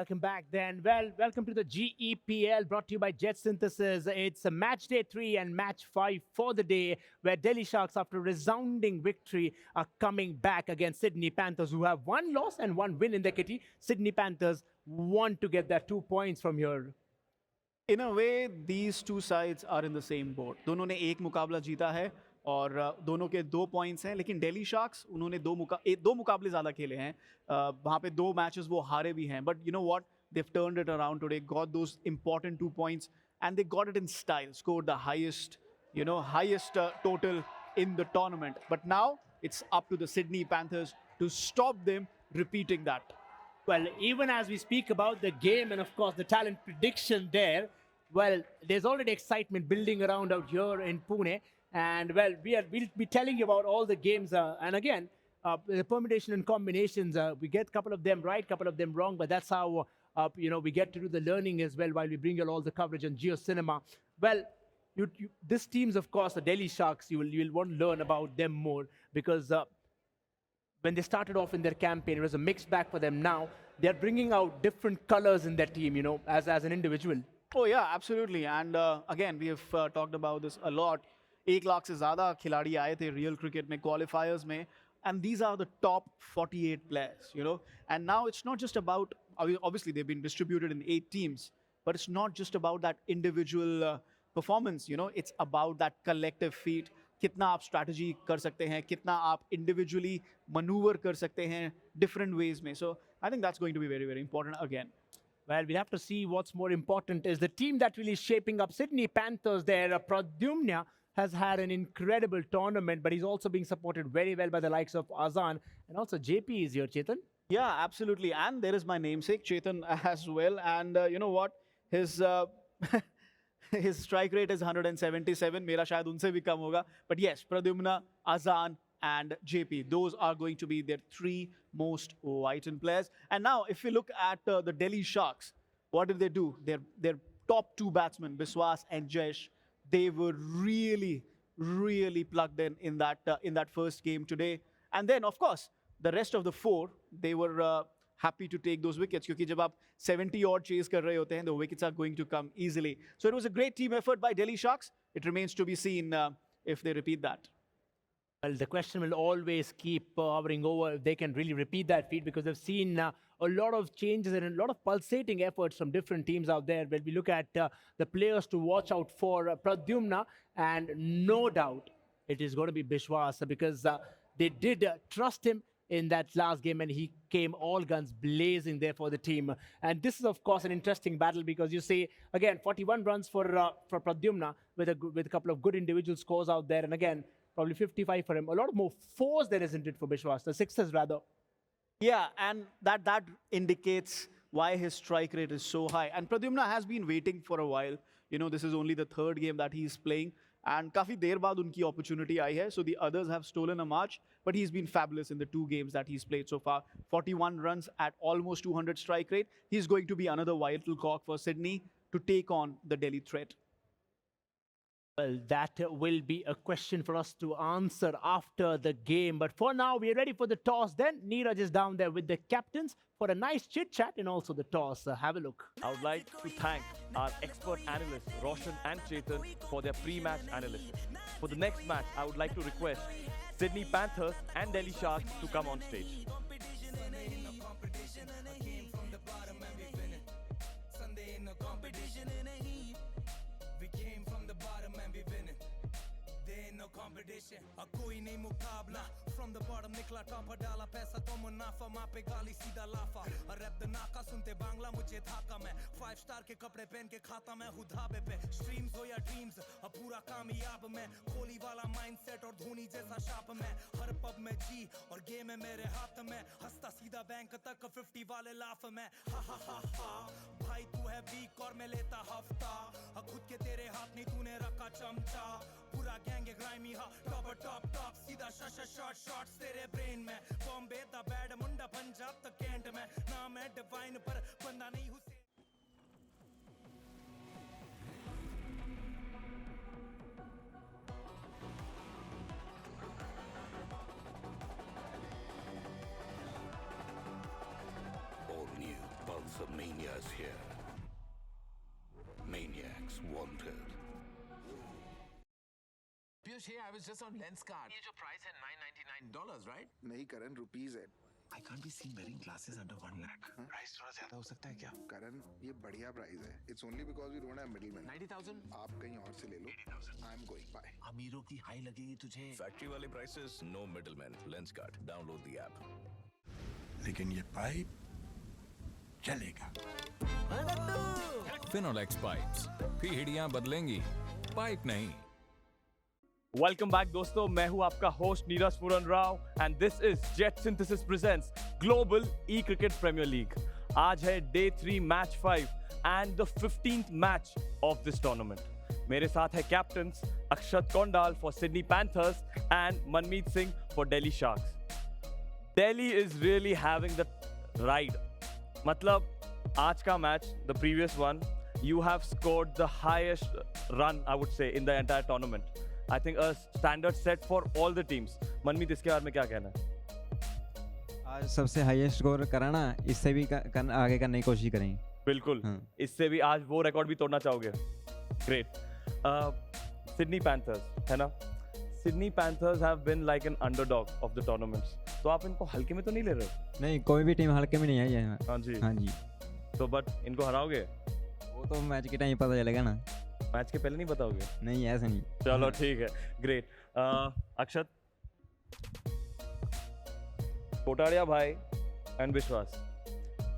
welcome back then. Well, welcome to the GEPL brought to you by JetSynthesys. It's a match day 3 and match 5 for the day, where Delhi Sharks, after a resounding victory, are coming back against Sydney Panthers, who have 1 loss and 1 win in their kitty. Sydney Panthers want to get their 2 points from here. In a way, these two sides are in the same boat. दोनों ने एक मुकाबला जीता है और दोनों के 2 points हैं, लेकिन दिल्ली शार्क्स उन्होंने दो मुकाबले ज़्यादा खेले हैं, वहाँ पे 2 मैचेस वो हारे भी हैं, but you know what, they've turned it around today, got those important 2 points, and they got it in style, scored the highest total in the tournament. But now it's up to the Sydney Panthers to stop them repeating that. Well, even as we speak about the game and, of course, the talent prediction there, well, there's already excitement building around out here in Pune. And, well, we'll be telling you about all the games. And, again, the permutation and combinations, we get a couple of them right, a couple of them wrong. But that's how, we get to do the learning as well while we bring you all the coverage on JioCinema. Well, this team's, of course, the Delhi Sharks, you'll want to learn about them more because... when they started off in their campaign, it was a mixed bag for them. Now, they're bringing out different colors in their team, as an individual. Oh, yeah, absolutely. And again, we have talked about this a lot. 1 lakh से ज़्यादा खिलाड़ी आए थे real cricket में, qualifiers में. And these are the top 48 players, And now it's not just about, obviously they've been distributed in 8 teams, but it's not just about that individual performance, It's about that collective feat. कितना आप strategy कर सकते हैं, कितना आप individually maneuver कर सकते हैं different ways में. So I think that's going to be very, very important again. Well, we'll have to see what's more important is the team that really is shaping up Sydney Panthers there. Pradyumna has had an incredible tournament, but he's also being supported very well by the likes of Azan. And also JP is here, Chetan. Yeah, absolutely. And there is my namesake, Chetan, as well. And you know what? His strike rate is 177. Mera shayad unse bhi kam hoga. But yes, Pradyumna, Azan, and JP, those are going to be their 3 most vital players. And now, if we look at the Delhi Sharks, what did they do? Their top 2 batsmen, Biswas and Jayesh, they were really, really plugged in that first game today. And then, of course, the rest of the 4, they were happy to take those wickets, क्योंकि जब आप 70 odd chase कर रहे होते हैं, the wickets are going to come easily. So it was a great team effort by Delhi Sharks. It remains to be seen if they repeat that. Well, the question will always keep hovering over if they can really repeat that feat, because they've seen a lot of changes and a lot of pulsating efforts from different teams out there. When we look at the players to watch out for, Pradyumna, and no doubt it is going to be Biswas, because they did trust him in that last game, and he came all guns blazing there for the team. And this is, of course, an interesting battle, because you see, again, 41 runs for Pradyumna with a couple of good individual scores out there. And again, probably 55 for him. A lot more 4s than isn't it for Biswas, the 6s rather. Yeah, and that indicates why his strike rate is so high. And Pradyumna has been waiting for a while. This is only the 3rd game that he's playing. And काफी देर बाद उनकी opportunity आई है. So the others have stolen a march, but he's been fabulous in the 2 games that he's played so far. 41 runs at almost 200 strike rate. He's going to be another vital cog for Sydney to take on the Delhi threat. Well, that will be a question for us to answer after the game. But for now, we are ready for the toss. Then Neeraj is down there with the captains for a nice chit-chat and also the toss. Have a look. I would like to thank our expert analysts, Roshan and Chetan, for their pre-match analysis. For the next match, I would like to request Sydney Panthers and Delhi Sharks to come on stage. कोई नहीं मुकाबला from the bottom निकला top डाला पैसा तो मुनाफा माँ पे गाली सीधा लाफा रैप द नाका सुनते बांग्ला मुझे थाका मैं 5 स्टार के कपड़े पहन के खाता मैं हूँ धाबे पे स्ट्रीम्स हो या ड्रीम्स अब पूरा कामयाब मैं कोहली वाला माइंडसेट और धोनी जैसा शाप मैं हर पब में जी और गेम है मेरे हाथ में हंसता सीधा बैंक तक 50 वाले लाफ में हा भाई तू है वीक और मैं लेता हफ्ता खुद के तेरे हाथ नहीं तूने रखा चमचा पूरा गैंग ग्राइमी हा टॉप सीधा शॉट्स तेरे ब्रेन में बॉम्बे दा बैड मुंडा पंजाब तक कैंट में ना मैं डिवाइन पर बंदा नहीं हूं All new Pulsar Mania Shay, I was just on lenskart. ये जो price है $999, right? नहीं करण, रुपीज है। I can't be seen wearing glasses under 1 lakh. Price थोड़ा ज्यादा हो सकता है क्या? करण, ये बढ़िया प्राइस है। It's only because we don't have middlemen. 90,000? आप कहीं और से ले लो। 80,000. I'm going. Bye. अमीरों की हाई लगेगी तुझे। फैक्ट्री वाले prices, no middleman. Lenskart, download the app. लेकिन ये पाइप चलेगा। फिनोलेक्स पाइप्स, पीढ़ियां बदलेंगी, पाइप नहीं। वेलकम बैक दोस्तों, मैं हूं आपका host Neeraj Puran Rao and this is JetSynthesys presents global ecricket premier league. आज है day 3 match 5 and the 15th match of this tournament. मेरे साथ है captains Akshat Kondal for Sydney Panthers and Manmeet Singh for Delhi Sharks. Delhi is really having the ride. मतलब आज का match, the previous one, you have scored the highest run, I would say, in the entire tournament. I think a standard set for all the teams. मनमीत, इसके बारे में क्या कहना है? आज सबसे हाईएस्ट स्कोर कराना, इससे भी आगे करने की कोशिश करेंगे। बिल्कुल, इससे भी आज वो रिकॉर्ड भी तोड़ना चाहोगे। ग्रेट। सिडनी पैंथर्स है ना, Sydney Panthers have been like an underdog of the tournaments, तो आप इनको हल्के में तो नहीं ले रहे? नहीं, कोई भी टीम हल्के में नहीं आई है। हाँ जी, हाँ जी। तो बट इनको हराओगे? वो तो मैच के टाइम पता चलेगा ना। मैच के पहले नहीं बताओगे? नहीं, ऐसा नहीं। चलो ठीक है, ग्रेट। अक्षत, कोटाड़िया भाई एंड विश्वास,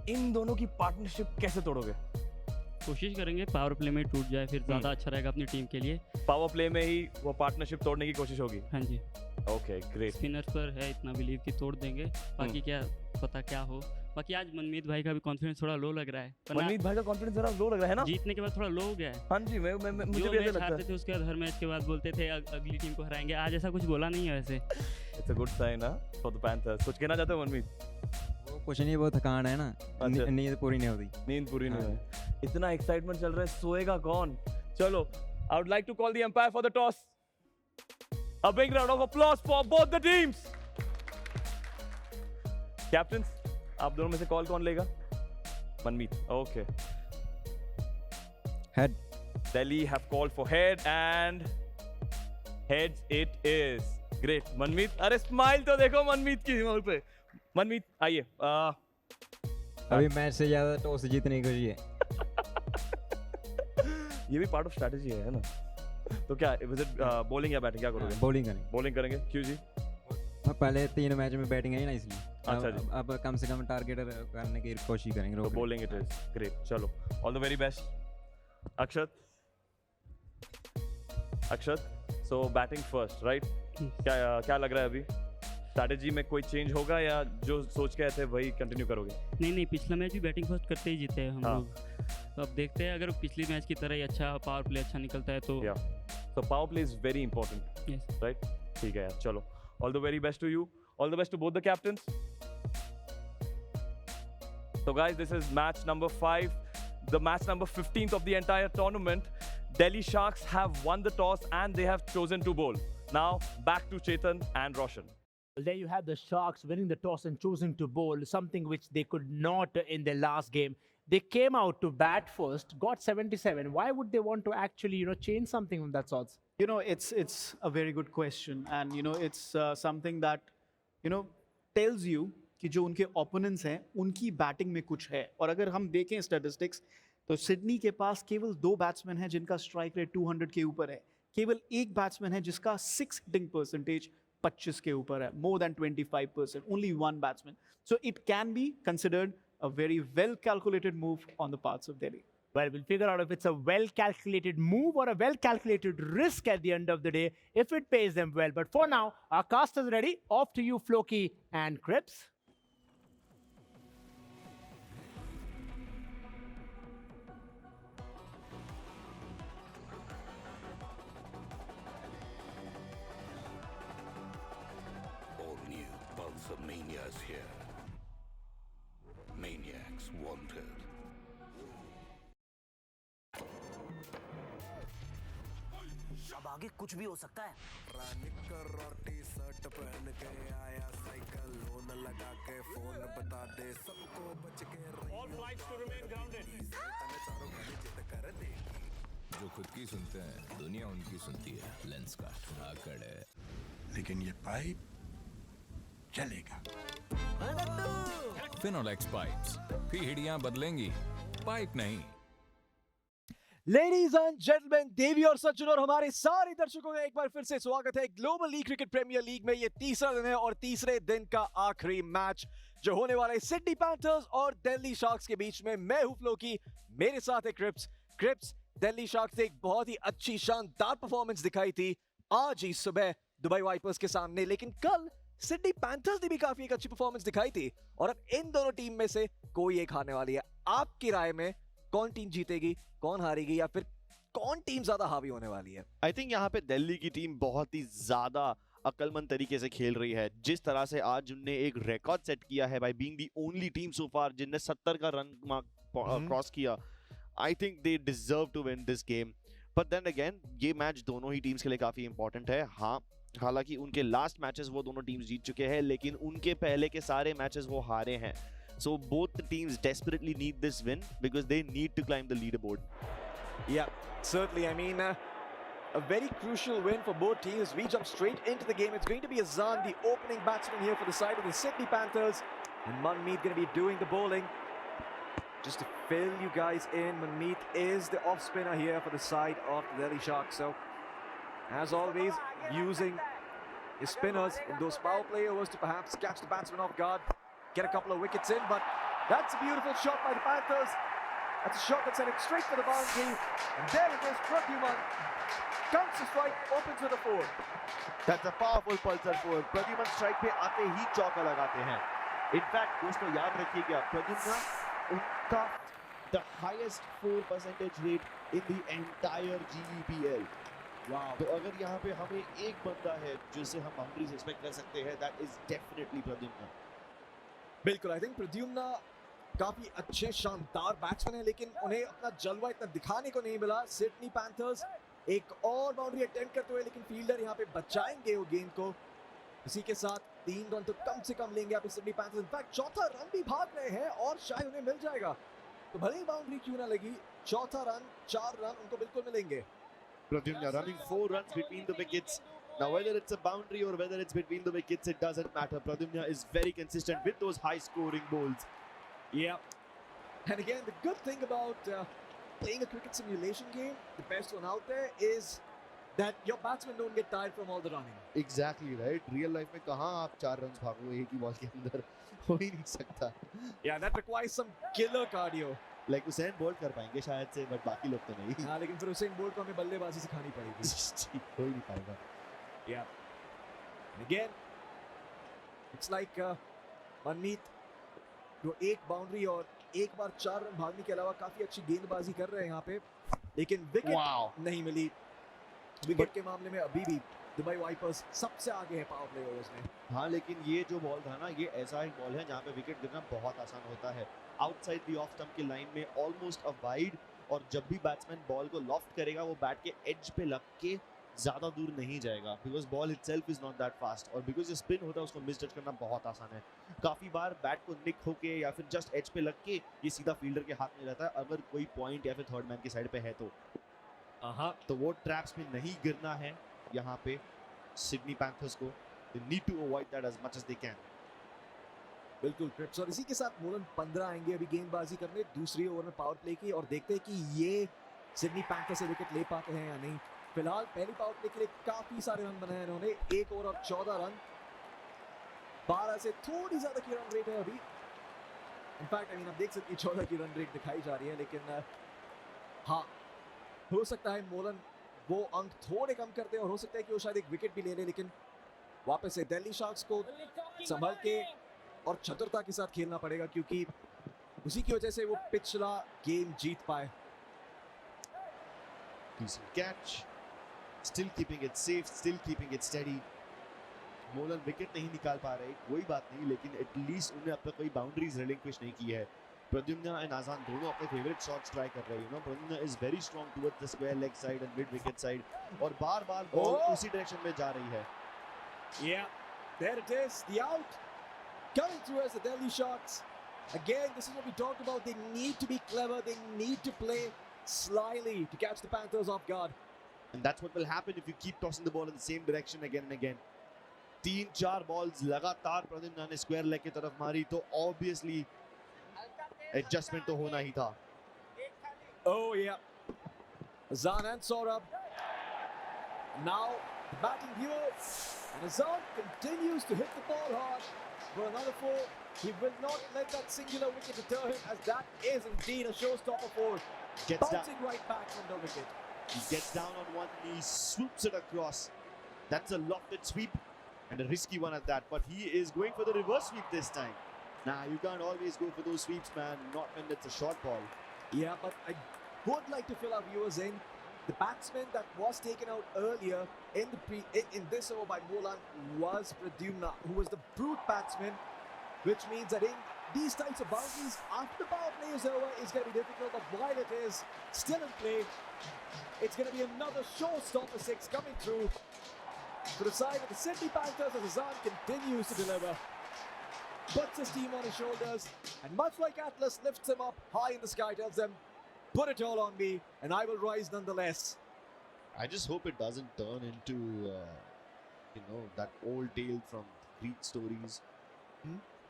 इन दोनों की पार्टनरशिप कैसे तोड़ोगे? कोशिश करेंगे पावर प्ले में टूट जाए, फिर ज़्यादा अच्छा रहेगा अपनी टीम के लिए। पावर प्ले में ही वो पार्टनरशिप तोड़ने की कोशिश होगी? हाँ जी। Okay, great. स्पिनर्स पर है इतना बिलीव कि तोड़ देंगे, बाकी क्या पता क्या हो। बाकी आज मनमीत भाई का भी कॉन्फिडेंस थोड़ा लो लग रहा है। मनमीत भाई का कॉन्फिडेंस जरा लो लग रहा है ना? जीतने के बाद थोड़ा लो हो गया है। हाँ जी, मुझे भी ऐसा लगता है। थे उसके बाद हर मैच के बाद बोलते थे अगली टीम को हराएंगे, आज ऐसा कुछ बोला नहीं है वैसे। It's a good sign for the Panthers. कुछ कहना चाहते हो मनमीत? वो कुछ नहीं, वो थकान है ना, नींद पूरी नहीं होती। नींद पूरी नहीं हुई, इतना एक्साइटमेंट चल रहा है, सोएगा कौन? चलो, I would like to call the umpire for the toss. A big round of applause for both the teams. Captains, आप दोनों में से कॉल कौन लेगा? मनमीत, okay. Head. Delhi have called for head and heads it is. Great. मनमीत, अरे smile तो देखो मनमीत की मुंह पे। मनमीत आइए। अभी मैच से ज्यादा टॉस जीतने की खुशी है। ये भी पार्ट ऑफ स्ट्रेटजी है ना? तो क्या विजिट बॉलिंग या बैटिंग क्या करोगे? बॉलिंग करेंगे। बॉलिंग करेंगे, क्यों जी? पहले 3 मैच में बैटिंग है ना, इसलिए अच्छा जी। अब कम से कम टारगेट करने की कोशिश करेंगे। तो बॉलिंग इट इज। ग्रेट, चलो, all the very best. Akshat, so batting first, right? क्या लग रहा है अभी? स्ट्रैटेजी में कोई चेंज होगा या जो सोच के आए थे वही कंटिन्यू करोगे? नहीं, पिछला मैच भी बैटिंग फर्स्ट करते ही जीते हैं हम लोग। तो अब देखते हैं, अगर पिछले मैच की तरह ही अच्छा पावर प्ले अच्छा निकलता है तो। So power play is very important. Yes. Right? ठीक है यार, चलो, all the very best to you, all the best to both the captains. So guys, this is match number 5, the match number 15th of the entire tournament. Delhi Sharks have won the toss and they have chosen to bowl. Now back to Chetan and Roshan. Well, there you have the Sharks winning the toss and choosing to bowl, something which they could not in their last game. They came out to bat first, got 77. Why would they want to actually, change something of that sorts? It's a very good question, and it's something that tells you कि जो उनके opponents हैं उनकी batting में कुछ है। और अगर हम देखें स्टैटिस्टिक्स, तो सिडनी के पास केवल 2 बैट्समैन हैं जिनका स्ट्राइक रेट 200 के ऊपर है, केवल 1 बैट्समैन है जिसका 6 हिटिंग परसेंटेज 25 के ऊपर है, more than 25%, only 1 batsman. So it can be considered a very well calculated move on the parts of Delhi. Well, we'll figure out if it's a well calculated move or a well calculated risk at the end of the day, if it pays them well. But for now, our cast is ready. Off to you, Floki and Cripps. All new Pulsar Mania's here. Maniacs wanted. अब आगे कुछ भी हो सकता है। निकर और T-shirt पहन के आया साइकिल, लोन लगा के फोन बता दे सबको बच के। All flights to remain grounded. चारों गाड़ी जिद कर देगी। जो खुद की सुनते हैं दुनिया उनकी सुनती है। lenskart आकड़ है। लेकिन ये पाइप चलेगा। finolex pipes पीढ़ियां बदलेंगी, पाइप नहीं। लेडीज एंड जेंटलमैन, देवी और सज्जन और हमारे सारे दर्शकों का एक बार फिर से स्वागत है global e cricket premier league में। ये तीसरा दिन है और तीसरे दिन का आखिरी मैच जो होने वाला है सिडनी पैंथर्स और दिल्ली शार्क्स के बीच में। मैं हूं फ्लो की, मेरे साथ है क्रिप्स। दिल्ली शार्क्स ने एक बहुत ही अच्छी शानदार परफॉर्मेंस दिखाई थी आज ही सुबह दुबई वाइपर्स के सामने, लेकिन कल सिडनी पैंथर्स ने भी काफी एक अच्छी परफॉर्मेंस दिखाई थी और अब इन दोनों टीम में से कोई एक हारने वाली है। आपकी राय में कौन टीम जीतेगी, कौन हारेगी, या फिर कौन टीम ज्यादा हावी होने वाली है? आई थिंक यहाँ पे दिल्ली की टीम बहुत ही ज्यादा अक्लमंद तरीके से खेल रही है। जिस तरह से आज उनने एक रिकॉर्ड सेट किया है by being the only team so far जिनने 70 का रन मार्क क्रॉस किया, I think they deserve to win this game. But then again ये मैच दोनों ही टीम्स के लिए काफी इंपॉर्टेंट है। हाँ, हालांकि उनके लास्ट मैचेस वो दोनों टीम्स जीत चुके हैं, लेकिन उनके पहले के सारे मैचेस वो हारे हैं। So both the teams desperately need this win because they need to climb the leaderboard. Yeah, certainly. I mean, a very crucial win for both teams. We jump straight into the game. It's going to be Azan, the opening batsman here for the side of the Sydney Panthers, and Manmeet going to be doing the bowling. Just to fill you guys in, Manmeet is the off spinner here for the side of the Delhi Sharks. So, as always, using his spinners in those power play overs to perhaps catch the batsman off guard, get a couple of wickets in, but that's a beautiful shot by the Panthers. That's a shot that's headed straight for the boundary, and there it is. Pradyuman comes to strike, opens with a four. That's a powerful pulsar four. Pradyuman strike पे आते ही चौका लगाते हैं। In fact, दोस्तों याद रखिएगा, प्रद्युम्न उनका the highest 4% rate in the entire GEPL. Wow. तो अगर यहाँ पे हमें एक बंदा है जिसे हम बाउंड्रीज एक्सपेक्ट कर सकते हैं, that is definitely प्रद्युम्न। बिल्कुल, आई थिंक प्रद्युम्न काफी अच्छे शानदार बैट्समैन है, लेकिन उन्हें अपना जलवा इतना दिखाने को नहीं मिला। सिडनी पैंथर्स एक और बाउंड्री अटेम्प्ट करते हुए, लेकिन फील्डर यहाँ पे बचाएंगे वो गेंद को। इसी के साथ 3 रन तो कम से कम लेंगे यहाँ पे सिडनी पैंथर्स। इनफैक्ट चौथा रन भी भाग रहे हैं और शायद उन्हें मिल जाएगा, तो भले ही बाउंड्री क्यों ना लगी, चौथा रन 4 रन उनको बिल्कुल मिलेंगे। Pradyumna running 4 runs between the wickets. Now whether it's a boundary or whether it's between the wickets, it doesn't matter. Pradyumna is very consistent with those high scoring bowls. Yeah. And again, the good thing about playing a cricket simulation game, the best one out there, is that your batsmen don't get tired from all the running. Exactly right. Real life में कहाँ आप 4 runs भागो एक ही ball के अंदर, हो ही नहीं सकता। Yeah, that requires some killer cardio. Like Usain bolt कर पाएंगे शायद से, बट बाकी लोग तो नहीं। हाँ, लेकिन फिर उसेन बोल्ट को हमें बल्लेबाजी सिखानी पड़ेगी। हो ही नहीं पाएगा। Yeah. And again, it's like Manmeet जो एक बाउंड्री और एक बार 4 रन भागने के अलावा काफी अच्छी गेंदबाजी कर रहे हैं यहाँ पे, लेकिन विकेट नहीं मिली। विकेट के मामले में अभी भी दुबई वाइपर्स सबसे आगे है पावर प्ले ओवर्स में। हाँ, लेकिन ये जो बॉल था ना, ये ऐसा एक बॉल है जहाँ पे विकेट गिरना बहुत आसान होता है। आउटसाइड द ऑफ स्टंप की लाइन में ऑलमोस्ट अ वाइड, और जब भी बैट्समैन बॉल को लॉफ्ट करेगा वो बैट के एज पे लग के ज्यादा दूर नहीं जाएगा, because ball itself is not that fast, और बिकॉज ये स्पिन होता है उसको मिसजज करना बहुत आसान है। काफी बार बैट को निक होके या फिर जस्ट एज पे लग के ये सीधा फील्डर के हाथ में रहता है, अगर कोई पॉइंट या फिर थर्ड मैन की साइड पे है तो। तो वो ट्रैप्स में नहीं गिरना है यहाँ पे सिडनी पैंथर्स को। They need to avoid that as much as they can. बिल्कुल क्रिप्स, और इसी के साथ मोलन 15 आएंगे अभी गेंदबाजी करने दूसरी ओवर में पावर प्ले की, और देखते हैं कि ये सिडनी पैंथर्स से विकेट ले पाते हैं या नहीं। फिलहाल पहली पावर प्ले के लिए काफी सारे रन बनाए इन्होंने, 1 ओवर और 14 रन, 12 से थोड़ी ज्यादा की रन रेट है अभी। इनफैक्ट आई मीन आप देख सकते हैं 14 की रन रेट दिखाई जा रही है, लेकिन हाँ, हो सकता है मोलन वो अंक थोड़े कम करते हैं और हो सकता है कि वो शायद एक विकेट भी ले ले, लेकिन वापस से दिल्ली शार्क्स को संभल के और चतुरता के साथ खेलना पड़ेगा, क्योंकि उसी की वजह से वो पिछला गेम जीत पाए। Decent catch, still keeping it safe, still keeping it steady. मोलन विकेट नहीं निकाल पा रहे, कोई बात नहीं, लेकिन एटलीस्ट उन्होंने अब तक कोई बाउंड्रीज रिलिंक्विश नहीं की है। प्रद्युम्न एंड आजान दोनों अपने फेवरेट शॉट्स ट्राई कर रहे हैं। You know, Pradyumna is very strong towards the square leg side and mid wicket side, और बार-बार बॉल उसी डायरेक्शन में जा रही है। Yeah, there it is, the out coming through as the Delhi Sharks. Again, this is what we talked about. They need to be clever. They need to play slyly to catch the Panthers off guard. And that's what will happen if you keep tossing the ball in the same direction again and again. 3-4 balls लगातार प्रद्युम्न ने square leg की तरफ मारी तो obviously adjustment तो होना ही था. Oh yeah. Azan and Saurabh. Now the batting duo. And Azan continues to hit the ball hard for another 4. He will not let that singular wicket deter him, as that is indeed a showstopper for bouncing right back from the wicket. He gets down on one knee, swoops it across. That's a lofted sweep and a risky one at that. But he is going for the reverse sweep this time. Nah, you can't always go for those sweeps, man. Not when it's a short ball. Yeah, but I would like to fill our viewers in. The batsman that was taken out earlier in this over by Molan was Pradyumna, who was the brute batsman, which means that in these types of boundaries, after the power play is over, is going to be difficult. But while it is still in play, it's going to be another showstopper 6 coming through to the side of the Sydney Panthers as Azan continues to deliver. Puts his team on his shoulders, and much like Atlas lifts him up high in the sky, tells them, put it all on me, and I will rise nonetheless. I just hope it doesn't turn into, that old tale from Greek stories.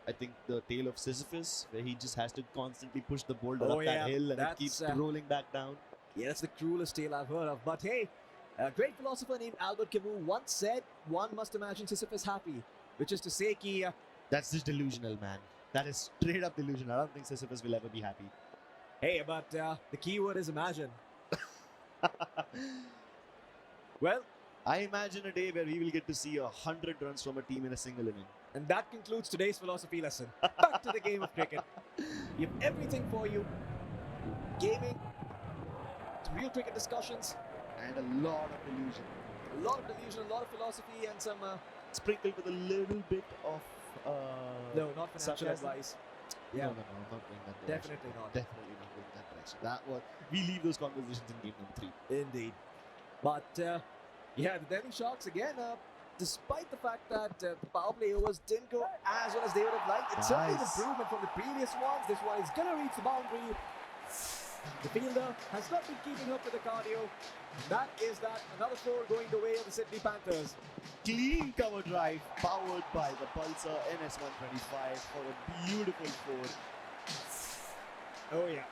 I think the tale of Sisyphus, where he just has to constantly push the boulder up that hill and it keeps rolling back down. Yeah, that's the cruelest tale I've heard of. But hey, a great philosopher named Albert Camus once said, one must imagine Sisyphus happy, which is to say, that's just delusional, man. That is straight up delusional. I don't think Sisyphus will ever be happy. Hey, but the key word is imagine. Well, I imagine a day where we will get to see 100 runs from a team in a single inning. And that concludes today's philosophy lesson. Back to the game of cricket. We have everything for you. Gaming, real cricket discussions, and a lot of delusion. A lot of delusion, a lot of philosophy, and some... sprinkled with a little bit of... no, not financial advice. Yeah. No, I'm not going that direction. Definitely not. Definitely not going that direction. We leave those conversations in game number 3. Indeed. But, yeah, the Delhi Sharks, again, despite the fact that the power play overs didn't go as well as they would have liked, it's certainly an improvement from the previous ones. This one is going to reach the boundary. The fielder has not been keeping up with the cardio. That is that. Another 4 going the way of the Sydney Panthers. Clean cover drive powered by the Pulsar NS125 for a beautiful 4. Oh, yeah.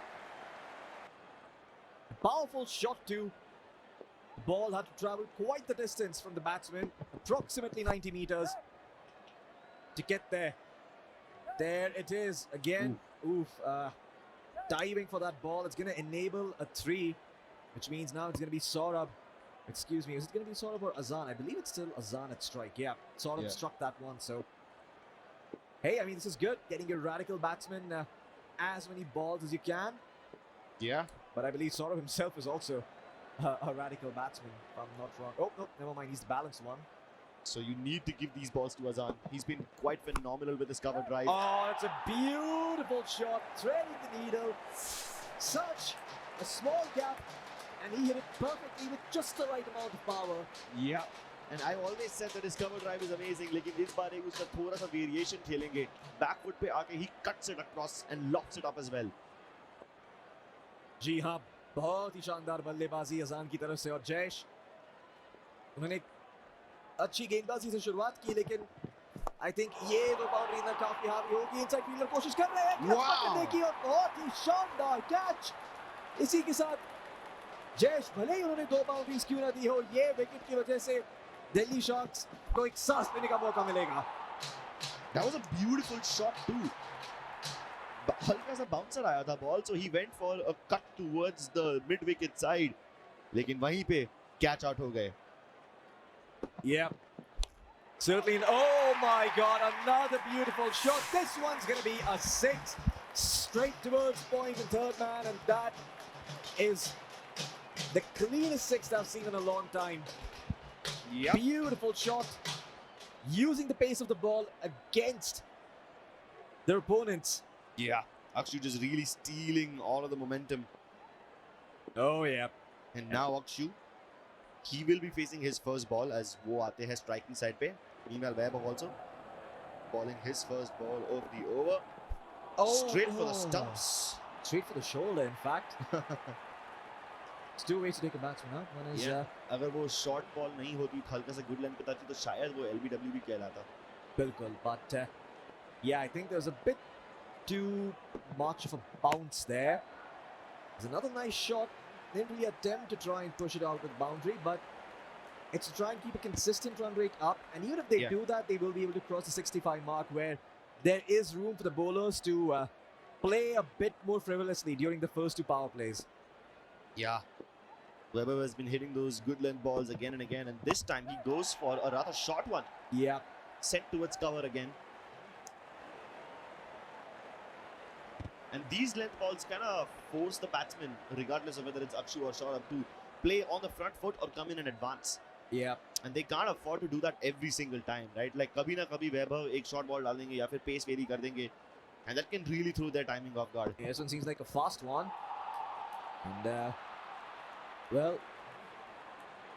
A powerful shot too. The ball had to travel quite the distance from the batsman, approximately 90 meters, to get there. There it is again. Diving for that ball. It's going to enable a 3, which means now it's going to be Saurabh. Excuse me, is it going to be Saurabh or Azan? I believe it's still Azan at strike. Yeah, Saurabh struck that one. So, hey, I mean, this is good. Getting a radical batsman as many balls as you can. Yeah. But I believe Saurabh himself is also a radical batsman, if I'm not wrong. Oh, no, never mind. He's the balanced one. So you need to give these balls to Azan. He's been quite phenomenal with his cover drive. Oh, it's a beautiful shot. Threading the needle. Such a small gap. And he hit it perfectly with just the right amount of power. Yeah. And I always said that his cover drive is amazing. Lekin this baar ek uska thoda sa variation khelenge. Back foot pe aake he cuts it across and lofts it up as well. जी हाँ, बहुत ही शानदार बल्लेबाजी अजान की तरफ से और जयेश उन्होंने अच्छी गेंदबाजी से शुरुआत की लेकिन I think ये दो बाउंड्री ना काफी हावी होगी इनसाइड फील्डर कोशिश कर रहे हैं पकड़ने की और बहुत ही शानदार कैच इसी के साथ जयेश भले ही उन्होंने 2 बाउंड्रीज क्यों ना दी हो ये विकेट की वजह से दिल्ली शार्क्स को एक सांस लेने का मौका मिलेगा. That was a beautiful shot too. हल्का सा बाउंसर आया था ball so he went for a cut towards the mid wicket side लेकिन वहीं पे कैच आउट हो गए. Yeah. Certainly. Oh my God, another beautiful shot. This one's going to be a 6 straight towards point and third man, and that is the cleanest 6 I've seen in a long time. Yep. Beautiful shot. Using the pace of the ball against their opponents. Yeah. Akshu just really stealing all of the momentum. Oh yeah. And now Akshu, he will be facing his first ball as wo aate hai striking side pe. Meanwhile Vaibhav also bowling his first ball of the over. Straight for the stumps. Straight for the shoulder, in fact. It's two ways to take a batsman out. One is अगर वो short ball नहीं होती, हल्का सा good length पे जाती, तो शायद वो LBW भी कहलाता. Bilkul, but yeah, I think there's a bit too much of a bounce there. There's another nice shot. Didn't really attempt to try and push it out with boundary, but it's to try and keep a consistent run rate up. And even if they do that, they will be able to cross the 65 mark, where there is room for the bowlers to play a bit more frivolously during the first two power plays. Yeah. Webber has been hitting those good length balls again and again, and this time he goes for a rather short one. Yeah. Sent towards cover again. And these length balls kind of force the batsman, regardless of whether it's Akshu or Saurabh, to play on the front foot or come in and advance. Yeah. And they can't afford to do that every single time, right? Like kabhi na kabhi Vaibhav ek short ball dal denge ya fir pace vary kar denge, and that can really throw their timing off guard. Yeah, this one seems like a fast one. And well,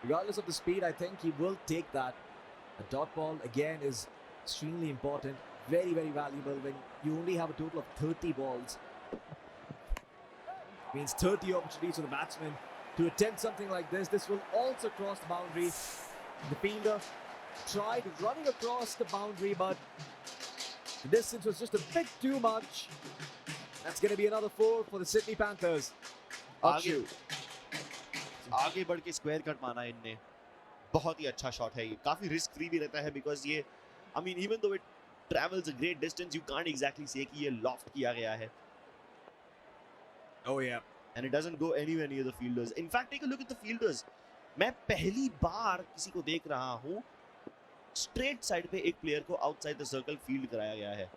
regardless of the speed, I think he will take that. The dot ball again is extremely important, very, very valuable when you only have a total of 30 balls. Means 30 opportunities for the batsman to attempt something like this. This will also cross the boundary. The fielder tried running across the boundary, but the distance was just a bit too much. That's going to be another 4 for the Sydney Panthers. आगे बढ़ के square cut माना इनने. बहुत ही अच्छा shot है ये. काफी रिस्क फ्री भी रहता है because ये, I mean, even though it travels a great distance, you can't exactly say कि ये loft किया गया है. Oh yeah. And it doesn't go anywhere near the fielders. In fact, take a look at the fielders. मैं पहली बार किसी को देख रहा हूँ straight side पे एक player को outside the circle field कराया गया है.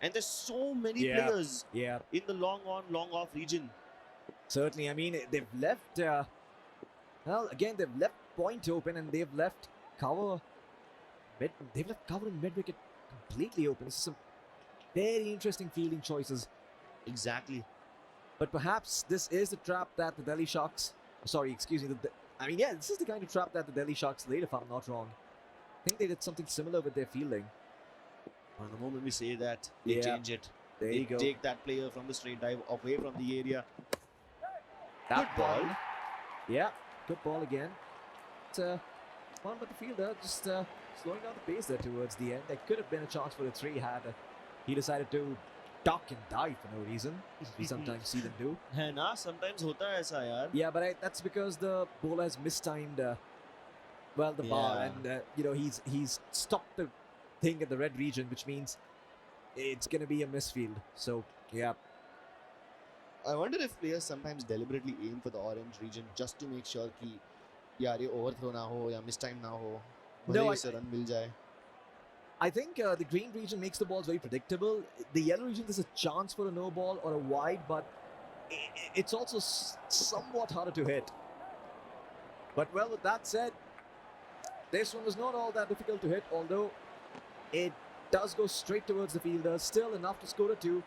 And there's so many players in the long on, long off region. Certainly, I mean, they've left, well, again, they've left point open and they've left cover, they've left cover in mid-wicket completely open. This is some very interesting fielding choices. Exactly. But perhaps this is the trap that the Delhi Sharks, sorry, excuse me, I mean, yeah, this is the kind of trap that the Delhi Sharks laid, if I'm not wrong. I think they did something similar with their fielding. And the moment we say that, they change it. There they you go. Take that player from the straight dive away from the area. That good ball. Yeah, good ball again. It's one but the fielder just slowing down the pace there towards the end. There could have been a chance for a 3 had he decided to duck and dive for no reason. We sometimes see them do. है ना, sometimes होता है ऐसा यार. Yeah, but that's because the bowler has mistimed well the bar, and you know he's stopped the thing at the red region, which means it's going to be a misfield. So yeah. I wonder if players sometimes deliberately aim for the orange region just to make sure कि यार ये overthrow ना हो या mistime ना हो. No, run मिल जाए. I think the green region makes the balls very predictable. The yellow region, there's a chance for a no ball or a wide, but it's also somewhat harder to hit. But well, with that said, this one was not all that difficult to hit, although it does go straight towards the fielders. Still enough to score a 2.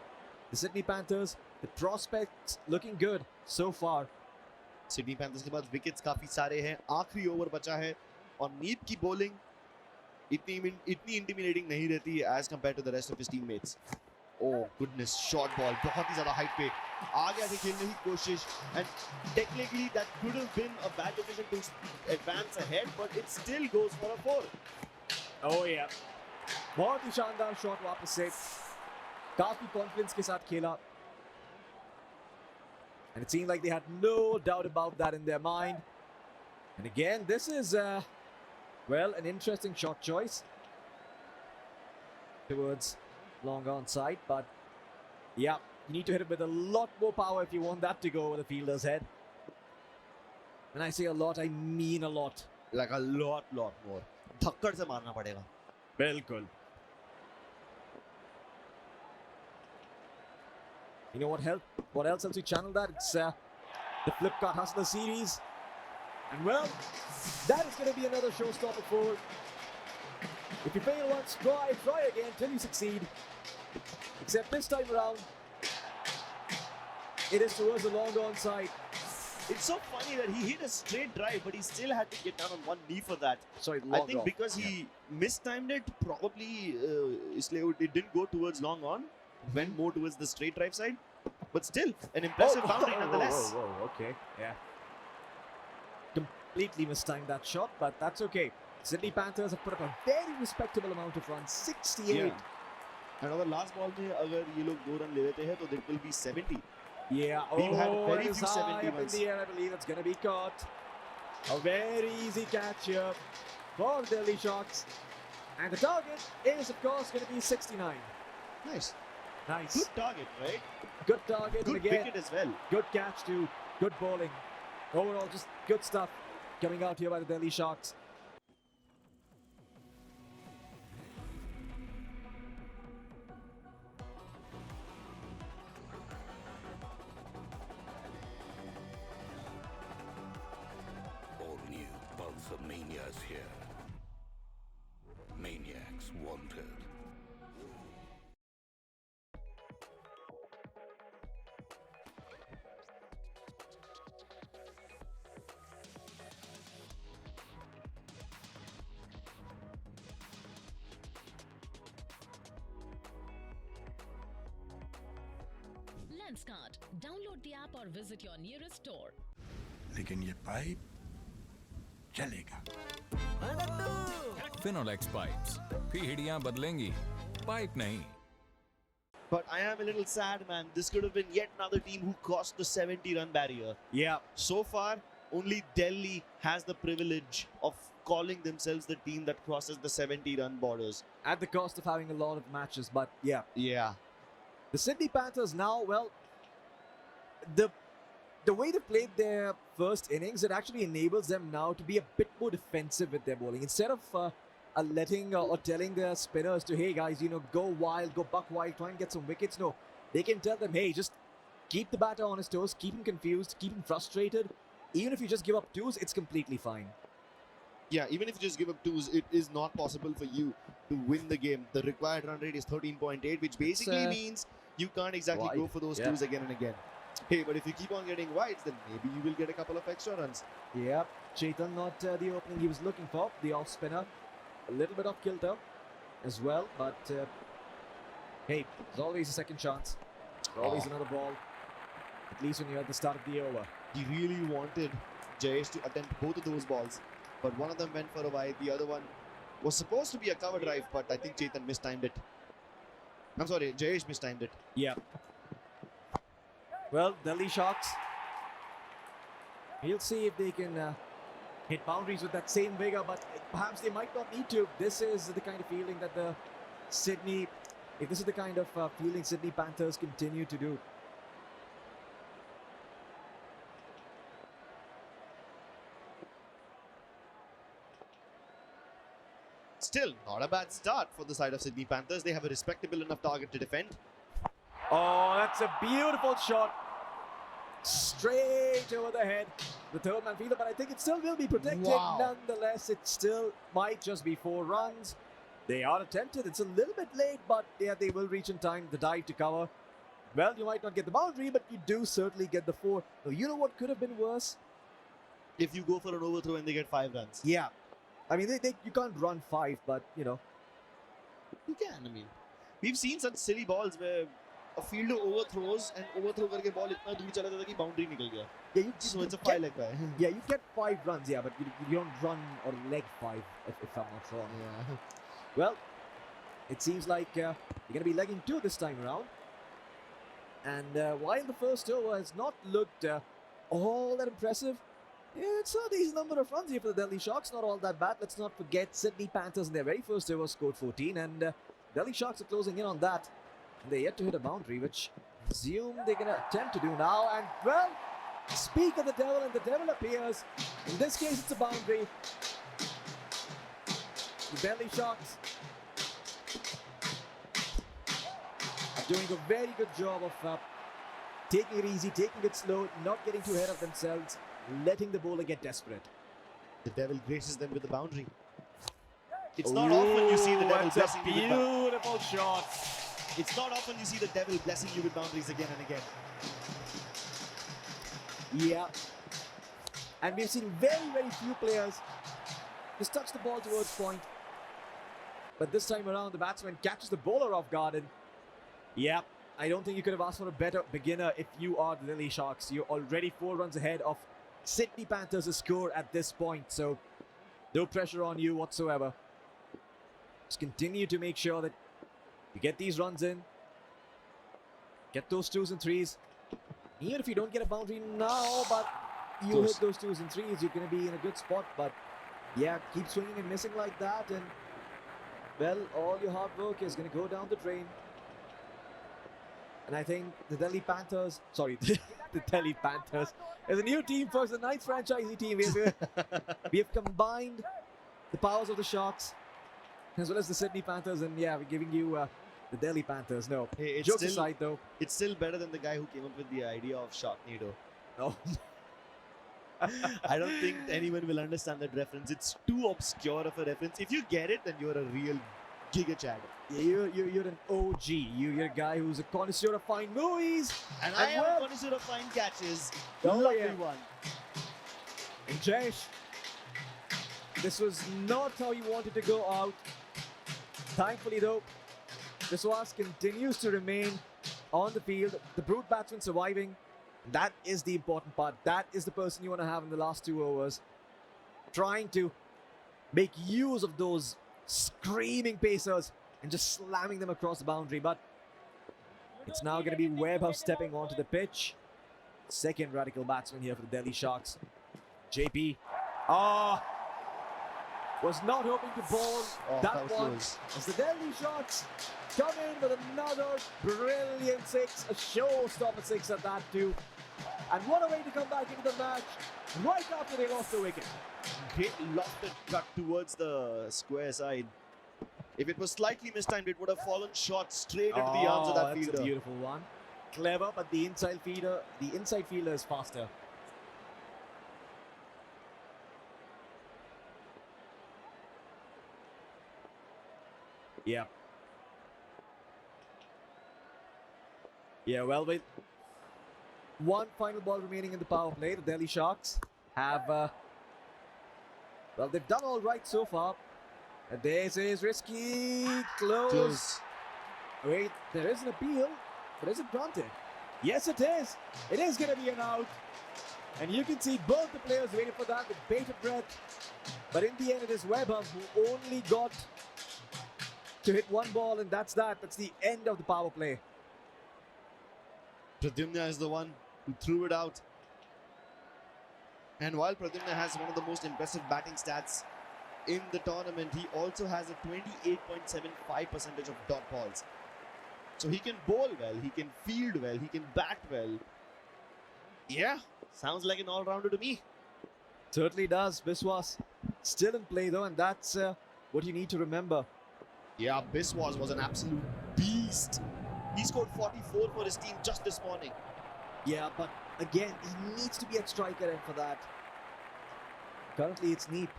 The Sydney Panthers, the prospects looking good so far. Sydney Panthers के पास wickets काफी सारे हैं. आखिरी over बचा है और नीप की bowling इतनी intimidating नहीं रहती as compared to the rest of his teammates. Oh goodness, short ball, बहुत ही ज़्यादा height पे आगे आके खेलने की कोशिश, and technically that could have been a bad decision to advance ahead, but it still goes for a 4. Oh yeah, बहुत ही शानदार shot वापस से, काफी confidence के साथ खेला, and it seemed like they had no doubt about that in their mind. And again, this is well, an interesting shot choice towards long onside, but yeah, you need to hit it with a lot more power if you want that to go over the fielder's head. When I say a lot, I mean a lot. Like a lot more. धक्कड़ से मारना पड़ेगा. बिल्कुल. You know what else we channel that? It's the Flipkart Hustler series. And well, that is going to be another showstopper for. If you fail once, try again till you succeed. Except this time around, it is towards the long onside. It's so funny that he hit a straight drive, but he still had to get down on one knee for that. Sorry, I think because he mistimed it, probably it didn't go towards long on, went more towards the straight drive side. But still, an impressive boundary nonetheless. Whoa, okay, yeah. completely mistimed that shot, but that's okay. Sydney Panthers have put up a very respectable amount of runs, 68. Yeah. And our last ball में अगर ये लोग 2 run ले लेते हैं तो it will be 70. Yeah, We've had very it is few high 70 up in ones. the air. I believe it's going to be caught. A very easy catch here for Delhi Sharks. And the target is, of course, going to be 69. Nice. Nice. Good target, right? Good target. Good and again, wicket as well. good catch too. Good bowling. Overall, just good stuff coming out here by the Delhi Sharks. All new Pulsar Manias here. Maniacs wanted. lenskart. Download the app or visit your nearest store. लेकिन ये pipe चलेगा। Finolex pipes. पीढ़ियां बदलेंगी, pipe नहीं। But I am a little sad, man. This could have been yet another team who crossed the 70-run barrier. Yeah. So far, only Delhi has the privilege of calling themselves the team that crosses the 70-run borders. At the cost of having a lot of matches, but yeah. Yeah. The Sydney Panthers now, well, the way they played their first innings, it actually enables them now to be a bit more defensive with their bowling. Instead of letting or telling their spinners to, hey guys, you know, go wild, go buck wild, try and get some wickets. No, they can tell them, hey, just keep the batter on his toes, keep him confused, keep him frustrated. Even if you just give up twos, it's completely fine. Yeah, even if you just give up twos, it is not possible for you to win the game. The required run rate is 13.8, which basically means you can't exactly go for those twos again and again. Hey, but if you keep on getting wides, then maybe you will get a couple of extra runs. Yeah, Chetan not the opening he was looking for, the off spinner. A little bit off kilter as well, but hey, there's always a second chance. There's always another ball, at least when you're at the start of the over. He really wanted Jayesh to attempt both of those balls, but one of them went for a wide, the other one was supposed to be a cover drive, but I think Chetan mistimed it. I'm sorry, Jayesh mistimed it. Yeah. Well, Delhi Sharks, we'll see if they can hit boundaries with that same vigor, but perhaps they might not need to. This is the kind of feeling that the Sydney, if this is the kind of feeling Sydney Panthers continue to do. Still, not a bad start for the side of Sydney Panthers. They have a respectable enough target to defend. Oh, that's a beautiful shot. Straight over the head. The third man fielder, but I think it still will be protected. Wow. Nonetheless, it still might just be 4 runs. They are attempted. It's a little bit late, but yeah, they will reach in time. The dive to cover. Well, you might not get the boundary, but you do certainly get the 4. Now, you know what could have been worse? If you go for an overthrow and they get 5 runs. Yeah. I mean, you can't run 5, but, you know. You can, I mean. We've seen such silly balls where a fielder overthrows and overthrow करके ball इतना दूर चला जाता कि boundary निकल गया. Yeah, so it's a 5 leg by. Yeah, you get 5 runs, yeah, but you don't run or leg 5, if I'm not wrong. Yeah. Well, it seems like you're going to be legging 2 this time around. And while the first over has not looked all that impressive, it's a decent number of runs here for the Delhi Sharks, not all that bad. Let's not forget Sydney Panthers in their very first over scored 14, and Delhi Sharks are closing in on that. And they're yet to hit a boundary, which I assume they're going to attempt to do now. And, well, speak of the devil, and the devil appears. In this case, it's a boundary. The Delhi Sharks are doing a very good job of taking it easy, taking it slow, not getting too ahead of themselves, letting the bowler get desperate. The devil graces them with the boundary. It's not often you see the devil blessing you with boundaries. Beautiful shot. It's not often you see the devil blessing you with boundaries again and again. Yeah. And we've seen very, very few players just touch the ball towards point. But this time around, the batsman catches the bowler off guard. And yeah, I don't think you could have asked for a better beginner if you are the Delhi Sharks. You're already 4 runs ahead of Sydney Panthers to score at this point, so no pressure on you whatsoever. Just continue to make sure that you get these runs in, get those 2s and 3s. Even if you don't get a boundary now, but you hit those 2s and 3s, you're going to be in a good spot. But yeah, keep swinging and missing like that, and well, all your hard work is going to go down the drain. And I think the Delhi Panthers, sorry, the Delhi Panthers is a new team for us, the ninth franchisee team. We have combined the powers of the Sharks as well as the Sydney Panthers, and yeah, we're giving you the Delhi Panthers. No, hey, jokes aside though. It's still better than the guy who came up with the idea of Sharknado. No. I don't think anyone will understand that reference. It's too obscure of a reference. If you get it, then you're a real Giga Chad. Yeah, you're an OG. You're a guy who's a connoisseur of fine movies. And I am a connoisseur of fine catches. Oh, Lovely yeah. one. And Jayesh, this was not how you wanted to go out. Thankfully though, Biswas continues to remain on the field. The brute batsman surviving. That is the important part. That is the person you want to have in the last 2 overs. Trying to make use of those screaming pacers and just slamming them across the boundary. But it's now going to be Webber stepping onto the pitch. Second radical batsman here for the Delhi Sharks. JP. Was not hoping to bowl that one. Close. As the Delhi Sharks come in with another brilliant 6. A showstopper 6 at that too. And what a way to come back into the match right after they lost the wicket. Great lofted cut towards the square side. If it was slightly mistimed, it would have fallen short straight into the arms of that that's fielder. a beautiful one. Clever, but the inside fielder is faster. Yeah. Yeah, well, with one final ball remaining in the power play, the Delhi Sharks have, well, they've done all right so far. And this is risky, close. Wait, there is an appeal, but is it granted? Yes, it is. It is going to be an out. And you can see both the players waiting for that with bated breath. But in the end, it is Webber who only got to hit one ball, and that's that. That's the end of the power play. Pradyumna is the one who threw it out. And while Pradyumna has one of the most impressive batting stats in the tournament, he also has a 28.75% of dot balls. So he can bowl well, he can field well, he can bat well. Yeah, sounds like an all-rounder to me. Certainly does. Biswas still in play though, and that's what you need to remember. Yeah, Biswas was an absolute beast. He scored 44 for his team just this morning. Yeah, but again, he needs to be at striker end for that. Currently, it's Neep,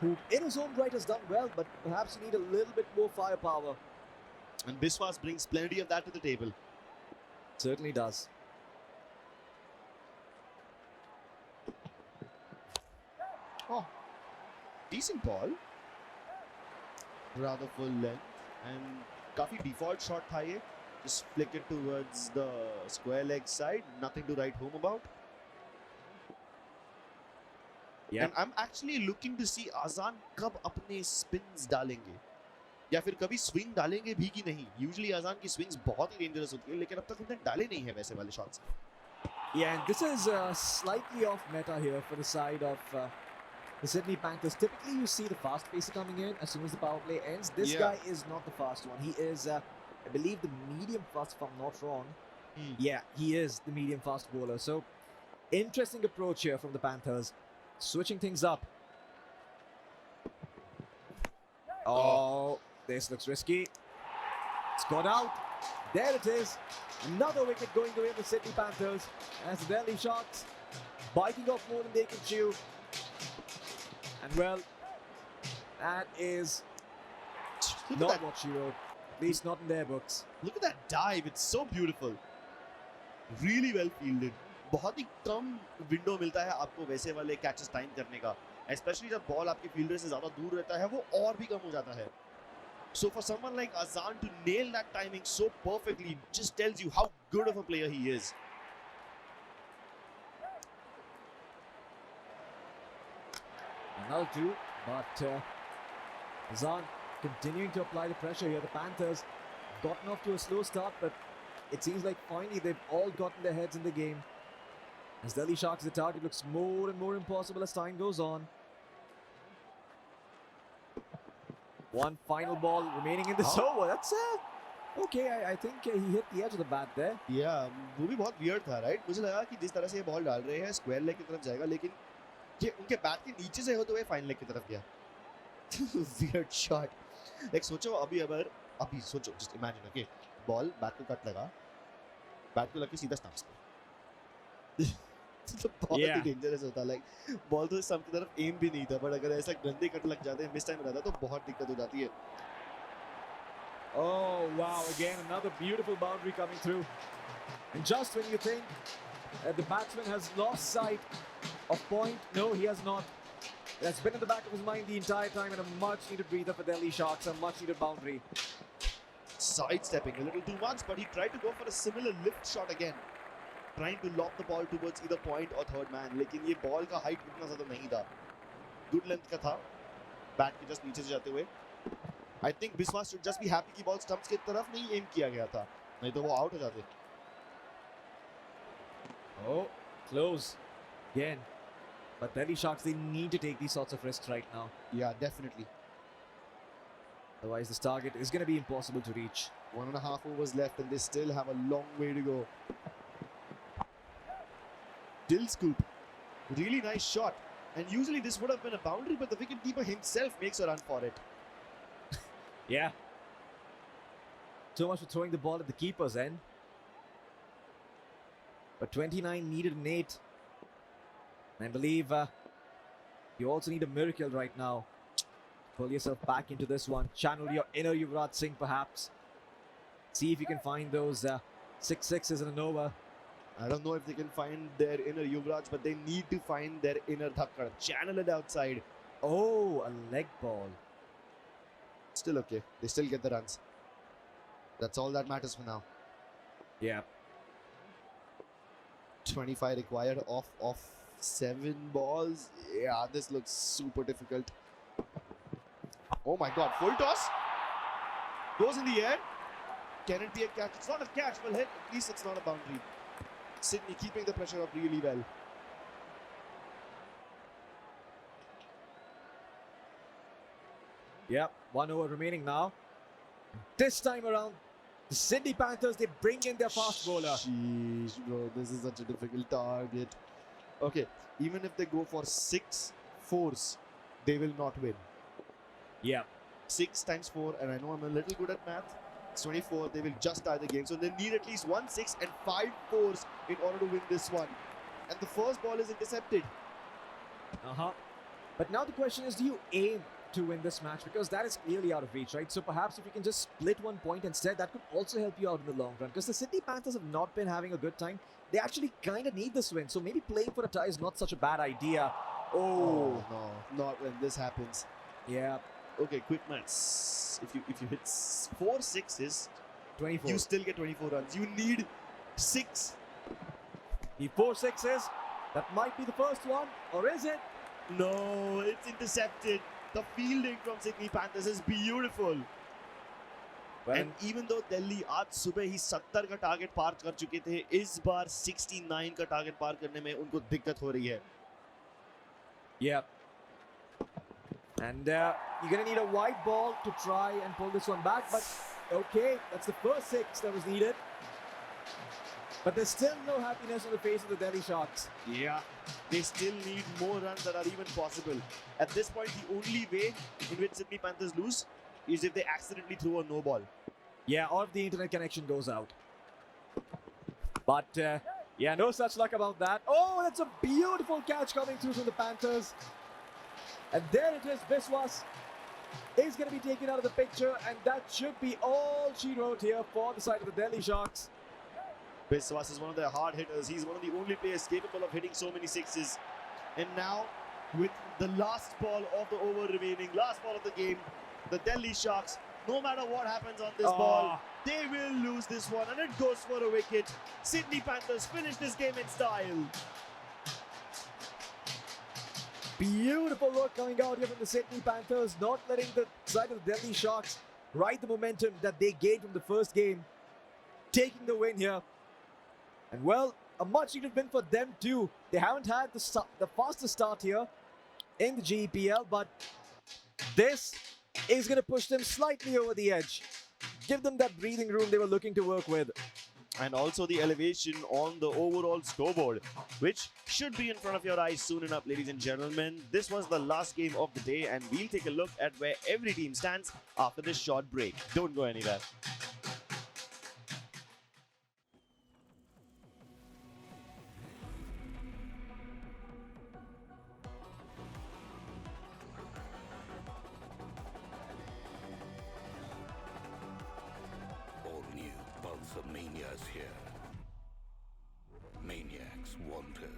who in his own right has done well, but perhaps you need a little bit more firepower. And Biswas brings plenty of that to the table. Certainly does. Oh, decent ball. Rather full length. And काफी default shot था ये. Just flick it towards the square leg side. Nothing to write home about. Yeah. And I'm actually looking to see Azan कब अपने spins डालेंगे या फिर कभी swing डालेंगे भी कि नहीं. Usually Azan की swings बहुत ही dangerous होती है, लेकिन अब तक उन्हें डाले नहीं है वैसे वाले shots. Yeah, and this is slightly off meta here for the side of the Sydney Panthers. Typically, you see the fast pacer coming in as soon as the power play ends. This guy is not the fast one. He is, I believe, the medium fast, if I'm not wrong. Yeah, he is the medium fast bowler. So, interesting approach here from the Panthers. Switching things up. Oh, this looks risky. It's got out. There it is. Another wicket going away for Sydney Panthers as the Delhi Sharks biting off more than they can chew. And well, that is not what she wrote. At least not in their books. Look at that dive. It's so beautiful. Really well fielded. बहुत ही कम window मिलता है आपको वैसे वाले catches time करने का. Especially जब ball आपके फील्डर से ज़्यादा दूर रहता है, वो और भी कम हो जाता है. So for someone like Azan to nail that timing so perfectly just tells you how good of a player he is. that'll do. But Azan continuing to apply the pressure here. The Panthers gotten off to a slow start, but it seems like finally they've all gotten their heads in the game. As Delhi Sharks, the target looks more and more impossible as time goes on. One final ball remaining in this over. That's okay. I think he hit the edge of the bat there. Yeah, वो भी बहुत weird था, right? मुझे लगा कि जिस तरह से ये बॉल डाल रहे हैं स्क्वायर लेग की तरफ जाएगा, लेकिन ये उनके बैट के नीचे से होते हुए फाइन लेग की तरफ गया. Weird shot. Like सोचो अभी सोचो, just imagine, okay, ball bat को कट लगा, बैट को लग के सीधा स्टंप्स पे. तो बहुत ही डेंजरस होता है. लाइक बॉल तो स्टंप की तरफ एम भी नहीं था, बट अगर ऐसा गंदे कट लग जाते हैं, मिस टाइम रहता तो बहुत दिक्कत हो जाती है. Oh wow, again another beautiful boundary coming through. And just when you think the batsman has lost sight of point, no, he has not. That's been in the back of his mind the entire time, and a much needed breather for Delhi Sharks, a much needed boundary. Sidestepping a little too much, but he tried to go for a similar lift shot again, trying to lob the ball towards either point or third man. लेकिन ये ball का height उतना ज़्यादा नहीं था, good length का था, bat के जस्ट नीचे से जाते हुए. I think Biswas should just be happy कि बॉल स्टंप्स की तरफ नहीं एम किया गया था, नहीं तो वो आउट हो जाते. Oh, close again. But Delhi Sharks, they need to take these sorts of risks right now. Yeah, definitely. Otherwise, this target is going to be impossible to reach. 1.5 overs left, and they still have a long way to go. Dill scoop, really nice shot. And usually this would have been a boundary, but the wicketkeeper himself makes a run for it. Yeah. So much for throwing the ball at the keeper's end. But 29 needed an 8. And I believe you also need a miracle right now. Pull yourself back into this one. Channel your inner Yuvraj Singh perhaps. See if you can find those 6 sixes in an over. I don't know if they can find their inner Yuvraj, but they need to find their inner Thakkar. Channel it outside. Oh, a leg ball. Still okay. They still get the runs. That's all that matters for now. Yeah. 25 required off 7 balls. Yeah, this looks super difficult. Oh my god, full toss. Goes in the air. Can it be a catch? It's not a catch, well hit. At least it's not a boundary. Sydney keeping the pressure up really well. Yep, 1 over remaining now. This time around, the Sydney Panthers, they bring in their fast bowler. Sheesh, bro, this is such a difficult target. Okay, even if they go for 6 fours, they will not win. Yeah. 6 times 4, and I know I'm a little good at math. It's 24, they will just tie the game. So they need at least 1 6 and 5 fours in order to win this one. And the first ball is intercepted. But now the question is, do you aim to win this match? Because that is clearly out of reach, right? So perhaps if you can just split 1 point instead, that could also help you out in the long run. Because the Sydney Panthers have not been having a good time. They actually kind of need this win. So maybe playing for a tie is not such a bad idea. Oh no, not when this happens. Yeah. Okay, quick maths. If you hit 4 sixes, 24. you still get 24 runs. You need 6. Need 4 sixes. That might be the first one, or is it? No, it's intercepted. The fielding from Sydney Panthers is beautiful. Well, and even though Delhi आज सुबह ही 70 का target पार कर चुके थे, इस बार 69 का target पार करने में उनको दिक्कत हो रही है. Yeah. And you're going to need a wide ball to try and pull this one back. But okay, that's the first 6 that was needed. But there's still no happiness on the face of the Delhi Sharks. Yeah, they still need more runs that are even possible. At this point, the only way in which Sydney Panthers lose is if they accidentally throw a no ball. Yeah, or if the internet connection goes out. But yeah, no such luck about that. Oh, that's a beautiful catch coming through from the Panthers. And there it is, Biswas is going to be taken out of the picture, and that should be all she wrote here for the side of the Delhi Sharks. Biswas is one of their hard hitters. He's one of the only players capable of hitting so many sixes. And now, with the last ball of the over remaining, last ball of the game, the Delhi Sharks, no matter what happens on this ball, they will lose this one, and it goes for a wicket. Sydney Panthers finish this game in style. Beautiful work coming out here from the Sydney Panthers, not letting the side of the Delhi Sharks ride the momentum that they gained from the first game, taking the win here. And well, a much needed win for them too. They haven't had the fastest start here in the GEPL, but this is going to push them slightly over the edge. Give them that breathing room they were looking to work with. And also the elevation on the overall scoreboard, which should be in front of your eyes soon enough, ladies and gentlemen. This was the last game of the day, and we'll take a look at where every team stands after this short break. Don't go anywhere. All new pulse of mania is here. Maniacs wanted.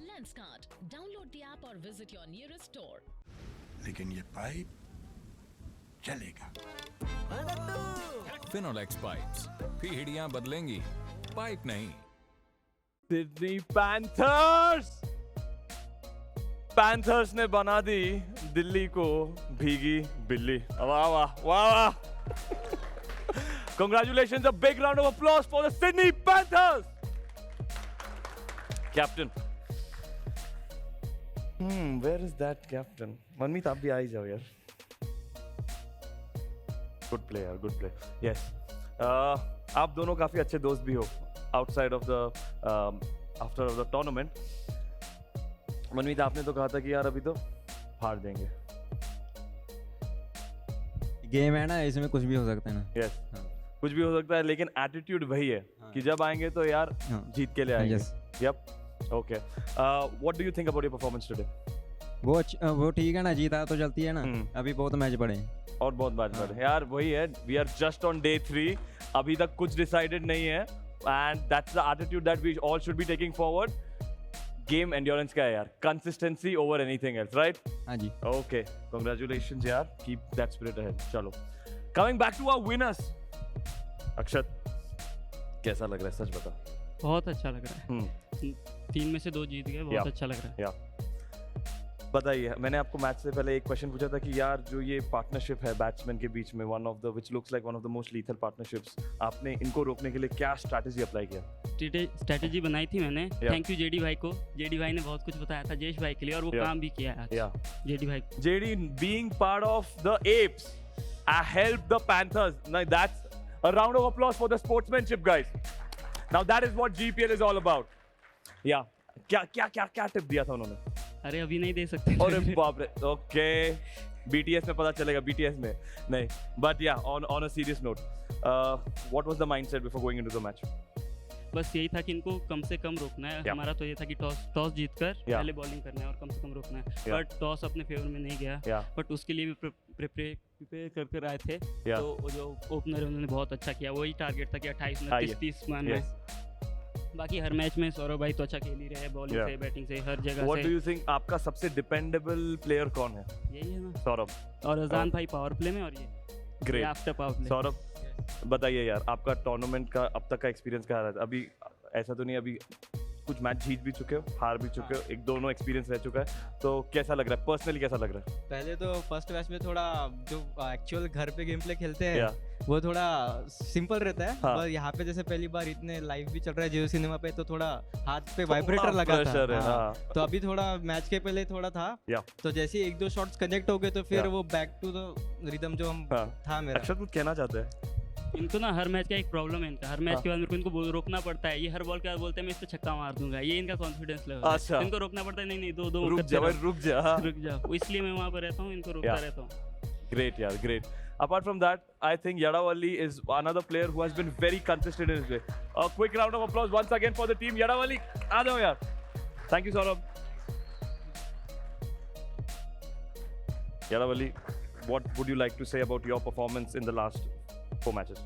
Lenskart. Download the app or visit your nearest store. लेकिन ये pipe चलेगा। Finolex pipes, पीढ़ियां बदलेंगी, pipe नहीं। Sydney panthers ने बना दी दिल्ली को भीगी बिल्ली। वाह वाह वाह! Congratulations, a big round of applause for the Sydney Panthers. Captain. Where is that captain? मनमीत आप भी आ ही जाओ यार। Good player, good player. Yes. आप दोनों काफी अच्छे दोस्त भी हो outside of the after the tournament. मनमीत आपने तो कहा था कि यार अभी तो हार देंगे। गेम है ना, इसमें कुछ भी हो सकता है ना। Yes. कुछ भी हो सकता है, लेकिन एटीट्यूड वही है कि जब आएंगे तो यार जीत के ले आएंगे। Yep. Okay. What do you think about your performance today? वो ठीक है ना, जीता तो चलती है ना। अभी बहुत मैच पड़े हैं और बहुत मैच पड़े हैं यार। वही है, we are just on day 3. अभी तक कुछ decided नहीं है, and that's the attitude that we all should be taking forward. Game endurance का है यार, consistency over anything else, right? हाँ जी। Okay, congratulations यार, keep that spirit ahead. चलो, coming back to our winners. अक्षत, कैसा लग रहा है, सच बता। बहुत अच्छा लग रहा है। 3 में से 2 जीत गए, बहुत अच्छा लग रहा है। बताइए, मैंने आपको मैच से पहले एक क्वेश्चन पूछा था कि यार जो ये पार्टनरशिप है बैट्समैन के बीच में, one of the which looks like one of the most lethal partnerships, आपने इनको रोकने के लिए क्या स्ट्रैटेजी अप्लाई किया? स्ट्रैटेजी बनाई थी मैंने। थैंक यू जेडी भाई को। जेडी भाई ने बहुत कुछ बताया था जेश भाई के लिए, और वो काम भी किया है जेडी भाई। JD being part of the apps, I help the panthers. Now that's a round of applause for the sportsmanship guys. Now that is what GPL is all about. क्या टिप दिया था उन्होंने? अरे अभी नहीं दे सकते। अरे बाप रे। ओके, बीटीएस में पता चलेगा, बीटीएस में नहीं। बट या on a serious note, what was the mindset before going into the match? बस यही था कि इनको कम से कम रोकना है। हमारा तो ये था कि टॉस जीतकर पहले बॉलिंग करना है और कम से कम रोकना है। बट टॉस अपने फेवर में नहीं गया, बट उसके लिए भी प्रिपेयर करके आए थे। तो जो ओपनर उन्होंने बहुत अच्छा किया, वही टारगेट था कि 28 में 30 मारना है। बाकी हर मैच में सौरभ भाई तो अच्छा खेल ही रहे हैं, बॉलिंग से, बैटिंग से, हर जगह से। व्हाट डू यू थिंक आपका सबसे डिपेंडेबल प्लेयर कौन है? यही है ना, सौरभ और अजान भाई पावर प्ले में, और ये great after power play. Saurabh बताइए यार, आपका टूर्नामेंट का अब तक का एक्सपीरियंस क्या रहा है? अभी ऐसा तो नहीं, अभी कुछ मैच जीत भी चुके हो, हार भी चुके हो, एक दोनों एक्सपीरियंस रह चुका है, तो कैसा लग रहा है पर्सनली, कैसा लग रहा है? पहले तो फर्स्ट मैच में थोड़ा जो एक्चुअल घर पे गेम प्ले खेलते हैं वो थोड़ा सिंपल रहता है। पर यहाँ पे जैसे पहली बार इतने लाइव भी चल रहा है जियोसिनेमा पे, तो थोड़ा हाथ पे वाइब्रेटर लगा था। तो अभी थोड़ा मैच के पहले थोड़ा था, तो जैसे 1-2 शॉट्स कनेक्ट हो गए तो फिर वो बैक टू द रिदम जो हम था मेरा। अक्षत कुछ कहना चाहते हैं? इनको ना हर मैच का एक प्रॉब्लम है इनका, हर मैच के बाद मेरे को इनको रोकना पड़ता है। ये हर बॉल के बाद बोलते हैं मैं इस पे छक्का मार दूंगा, ये इनका कॉन्फिडेंस लेवल है। अच्छा, इनको रोकना पड़ता है, नहीं दो रुक जाओ, इसलिए मैं वहाँ पर रहता हूँ, इनको रोकता रहता हूँ। Great यार, great. Apart from that, I think Yadawali is another player who has been very consistent in his play. A quick round of applause once again for the team. Yadawali, aa jao yaar. Thank you, Saurabh. Yadawali, what would you like to say about your performance in the last 4 matches?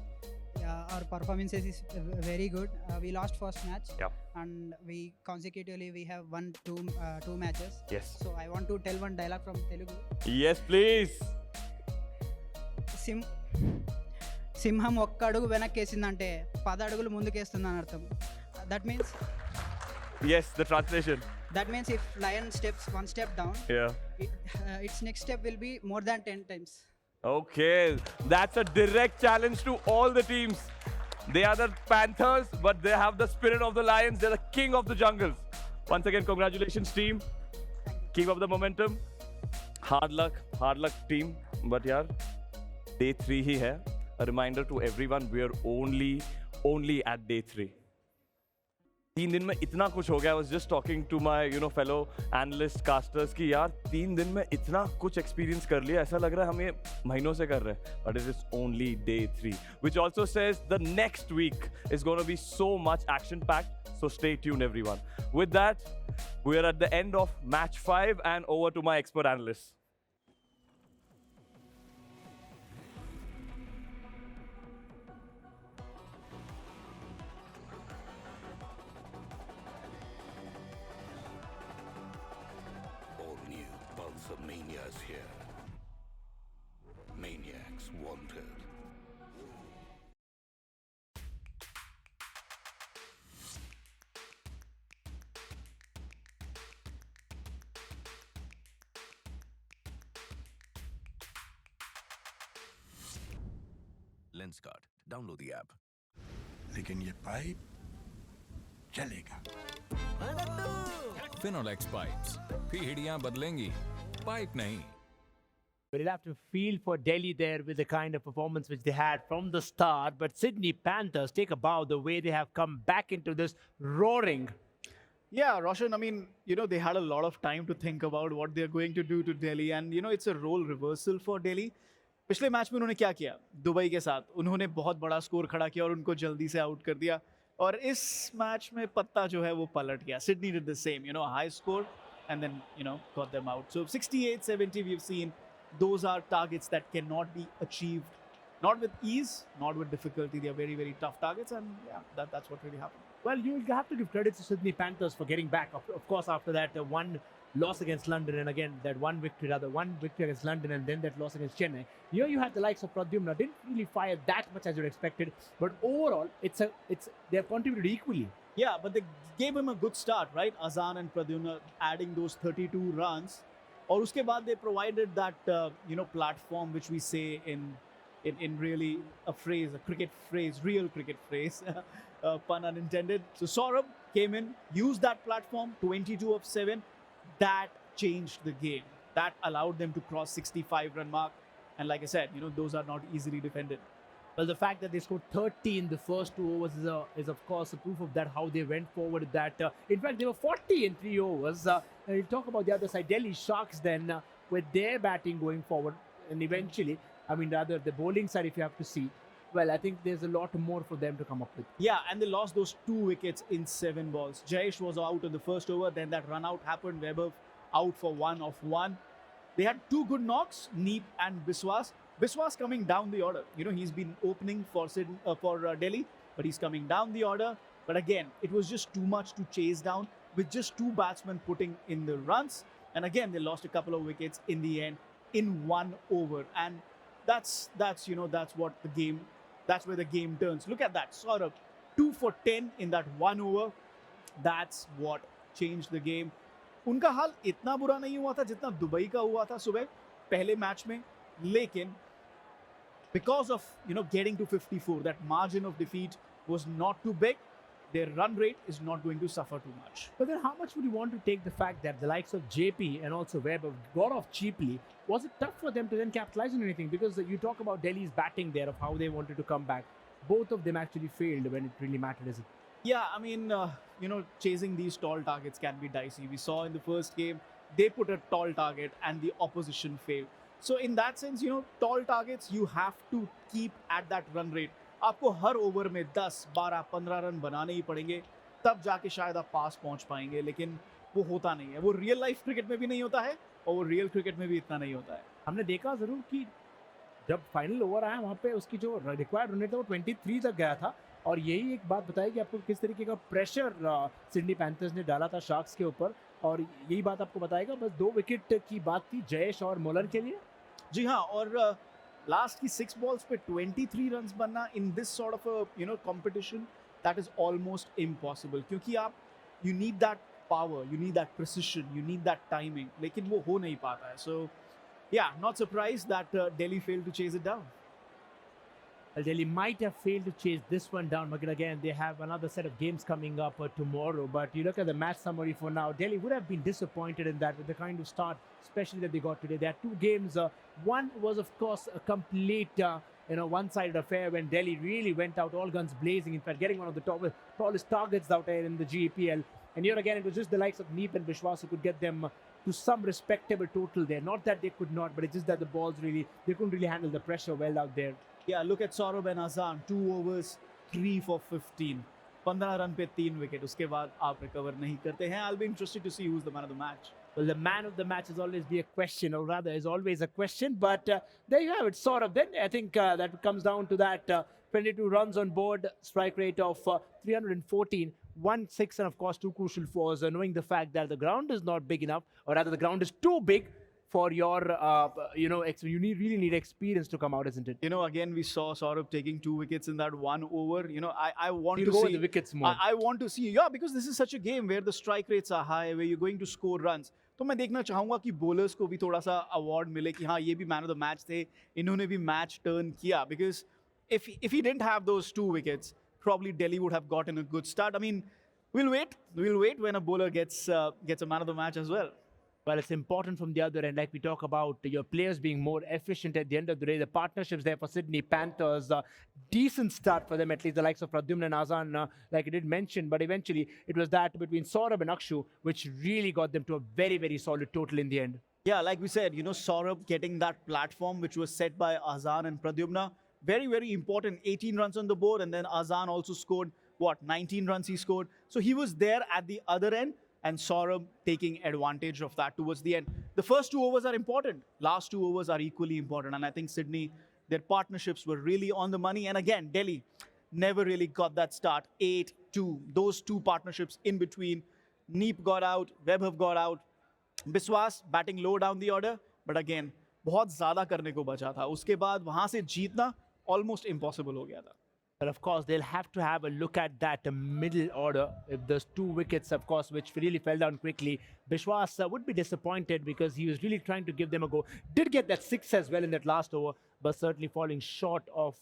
our performances is very good. We lost first match, Yeah. and we consecutively we have won two matches. Yes. So I want to tell one dialogue from Telugu. Yes, please. సింహం ఒక్క అడుగు వెనక్కేసిందంటే 10 అడుగులు ముందుకేస్తుందని అర్థం. That means. Yes, the translation. That means if lion steps one step down, its next step will be more than 10 times. Okay, that's a direct challenge to all the teams. They are the Panthers, but they have the spirit of the lions. They're the king of the jungles. Once again, congratulations, team. Keep up the momentum. Hard luck, team. But yaar, day 3 ही है. A reminder to everyone, we are only at day 3. 3 दिन में इतना कुछ हो गया. I was just talking to my fellow analyst casters कि यार 3 दिन में इतना कुछ experience कर लिया, ऐसा लग रहा है हम ये महीनों से कर रहे हैं. But it is only day 3, which also says the next week is going to be so much action packed. So stay tuned, everyone. With that, we are at the end of match 5 and over to my expert analysts. Mania is here. Maniacs wanted. Lenskart. Download the app. लेकिन ये pipe चलेगा. finolex pipes. पीढ़ियां बदलेंगी, pipe नहीं. But you'll have to feel for Delhi there with the kind of performance which they had from the start. But Sydney Panthers take a bow the way they have come back into this roaring. Yeah, Roshan, I mean, they had a lot of time to think about what they're going to do to Delhi. And, it's a role reversal for Delhi. पिछले match में उन्होंने क्या किया Dubai के साथ, उन्होंने बहुत बड़ा स्कोर खड़ा किया और उनको जल्दी से आउट कर दिया. और इस मैच में पत्ता जो है वो पलट गया. Sydney did the same, high score and then, got them out. So 68-70 we've seen. Those are targets that cannot be achieved, not with ease, not with difficulty. They are very, very tough targets, and yeah, that's what really happened. Well, you will have to give credit to Sydney Panthers for getting back. Of course, after that one loss against London, and again that one victory against London, and then that loss against Chennai. Here you had the likes of Pradyumna, didn't really fire that much as you expected, but overall, they have contributed equally. Yeah, but they gave him a good start, right? Azan and Pradyumna adding those 32 runs. और उसके बाद they provided that platform which we say in really a cricket phrase, real cricket phrase, pun unintended. So Saurabh came in, used that platform, 22 of 7. That changed the game. That allowed them to cross 65 run mark. And like I said, those are not easily defended. Well, the fact that they scored 30 in the first 2 overs is of course a proof of that, how they went forward with that. In fact, they were 40 in 3 overs. You talk about the other side, Delhi Sharks then with their batting going forward. And eventually, rather the bowling side, if you have to see, well, I think there's a lot more for them to come up with. Yeah, and they lost those 2 wickets in 7 balls. Jayesh was out in the first over. Then that run out happened. Webber out for 1 of 1. They had 2 good knocks, Neep and Biswas. Biswas coming down the order. He's been opening for Delhi, but he's coming down the order. But again, it was just too much to chase down with just 2 batsmen putting in the runs. And again, they lost a couple of wickets in the end in 1 over. And that's where the game turns. Look at that. Sort of 2 for 10 in that 1 over. That's what changed the game. उनका हाल इतना बुरा नहीं हुआ था जितना Dubai का हुआ था सुबह पहले मैच में, लेकिन because of getting to 54, that margin of defeat was not too big. Their run rate is not going to suffer too much. But then how much would you want to take the fact that the likes of JP and also Webber got off cheaply? Was it tough for them to then capitalize on anything? Because you talk about Delhi's batting there, of how they wanted to come back. Both of them actually failed when it really mattered, is it? Yeah, chasing these tall targets can be dicey. We saw in the first game, they put a tall target and the opposition failed. So in that sense, tall targets, you have to keep at that run rate. आपको हर over में 10, 12, 15 run बनाने ही पड़ेंगे, तब जाके शायद आप पास पहुंच पाएंगे, लेकिन वो होता नहीं है. वो रियल लाइफ क्रिकेट में भी नहीं होता है और वो रियल क्रिकेट में भी इतना नहीं होता है. हमने देखा जरूर कि जब फाइनल ओवर आया वहाँ पे उसकी जो रिक्वायर्ड रन रेट था वो 23 तक गया था, और यही एक बात बताई कि आपको किस तरीके का प्रेशर सिडनी पैंथर्स ने डाला था शार्क्स के ऊपर, और यही बात आपको बताएगा। बस 2 विकेट की बात थी जयेश और मोलन के लिए। जी हाँ, और लास्ट की 6 बॉल्स पे 23 रन्स बनना in this sort of competition, that is almost impossible, क्योंकि आप you need that power, you need that precision, you need that timing, लेकिन वो हो नहीं पाता है। सो yeah, not surprised that Delhi failed to chase it down. Well, Delhi might have failed to chase this one down, but again, they have another set of games coming up tomorrow. But you look at the match summary for now, Delhi would have been disappointed in that with the kind of start, especially that they got today. They had 2 games. One was, of course, a complete, one-sided affair when Delhi really went out all guns blazing. In fact, getting one of the tallest targets out there in the GEPL. And here again, it was just the likes of Neep and Bishwas who could get them to some respectable total there. Not that they could not, but it's just that the balls they couldn't really handle the pressure well out there. Yeah, look at Saurabh and Azan, 2 overs, 3 for 15. 15 run पे 3 wicket, उसके बाद आप recover नहीं करते हैं. I'll be interested to see who's the man of the match. Well, the man of the match is always be a question, or rather is always a question. But there you have it, sort of. Then I think that comes down to that 22 runs on board, strike rate of 314, 1 6, and of course 2 crucial fours. Knowing the fact that the ground is not big enough, or rather the ground is too big for your, you really need experience to come out, isn't it? Again, we saw Saurabh taking 2 wickets in that 1 over. I want He'll to go see with the wickets more. I want to see, because this is such a game where the strike rates are high, where you're going to score runs. तो मैं देखना चाहूँगा कि bowlers को भी थोड़ा सा award मिले कि हाँ, ये भी man of the match थे, इन्होंने भी match turn किया. Because if he didn't have those 2 wickets, probably Delhi would have gotten a good start. I mean, we'll wait when a bowler gets a man of the match as well. Well, it's important from the other end, like we talk about your players being more efficient at the end of the day. The partnerships there for Sydney Panthers, decent start for them, at least the likes of Pradyumna and Azan, like I did mention. But eventually, it was that between Saurabh and Akshu, which really got them to a very, very solid total in the end. Yeah, like we said, Saurabh getting that platform, which was set by Azan and Pradyumna, very, very important. 18 runs on the board, and then Azan also scored, 19 runs he scored. So he was there at the other end, and Saurabh taking advantage of that towards the end. The first 2 overs are important. Last 2 overs are equally important. And I think Sydney, their partnerships were really on the money. And again, Delhi never really got that start. 8-2. Those 2 partnerships in between. Neep got out. Webber got out. Biswas batting low down the order. But again, बहुत ज़्यादा करने को बचा था. उसके बाद वहाँ से जीतना almost impossible हो गया था. But of course, they'll have to have a look at that middle order. If there's 2 wickets, of course, which really fell down quickly, Bishwas would be disappointed because he was really trying to give them a go. Did get that 6 as well in that last over, but certainly falling short of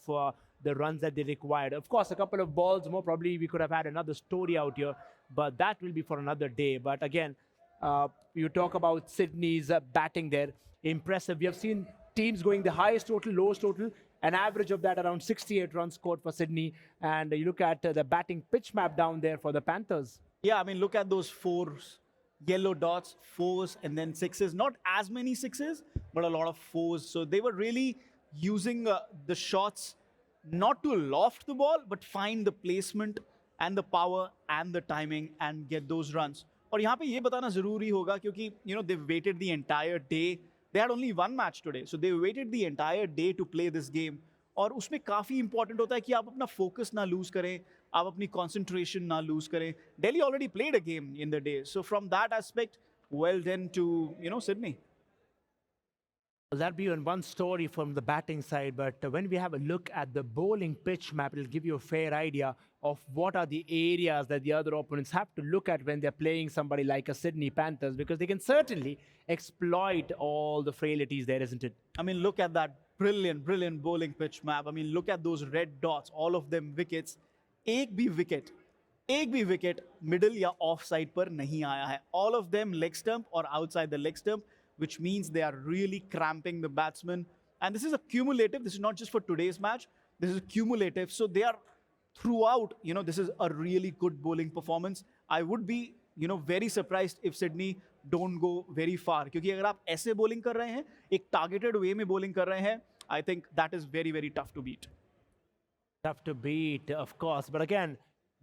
the runs that they required. Of course, a couple of balls more, probably we could have had another story out here, but that will be for another day. But again, you talk about Sydney's batting there. Impressive. We have seen teams going the highest total, lowest total, an average of that around 68 runs scored for Sydney. And you look at the batting pitch map down there for the Panthers. Yeah, I mean, look at those 4s, yellow dots, 4s, and then 6s. Not as many 6s, but a lot of 4s. So they were really using the shots not to loft the ball, but find the placement and the power and the timing and get those runs. और यहाँ पे ये बताना ज़रूरी होगा क्योंकि they've waited the entire day. They had only 1 match today, so they waited the entire day to play this game. और उसमें काफ़ी important होता है कि आप अपना focus ना lose करें, आप अपनी concentration ना lose करें. Delhi already played a game in the day, so from that aspect, well done to Sydney. Well, that'd be on one story from the batting side, but when we have a look at the bowling pitch map, it'll give you a fair idea of what are the areas that the other opponents have to look at when they're playing somebody like a Sydney Panthers, because they can certainly exploit all the frailties there, isn't it? I mean, look at that brilliant bowling pitch map. I mean, look at those red dots, all of them wickets. एक भी wicket middle या off side पर नहीं आया है. All of them leg stump or outside the leg stump, which means they are really cramping the batsman. And this is a cumulative. This is not just for today's match. This is cumulative. So they are throughout, this is a really good bowling performance. I would be, very surprised if Sydney don't go very far. क्योंकि अगर आप ऐसे bowling कर रहे हैं, एक targeted way में bowling कर रहे हैं, I think that is very, very tough to beat. Tough to beat, of course. But again,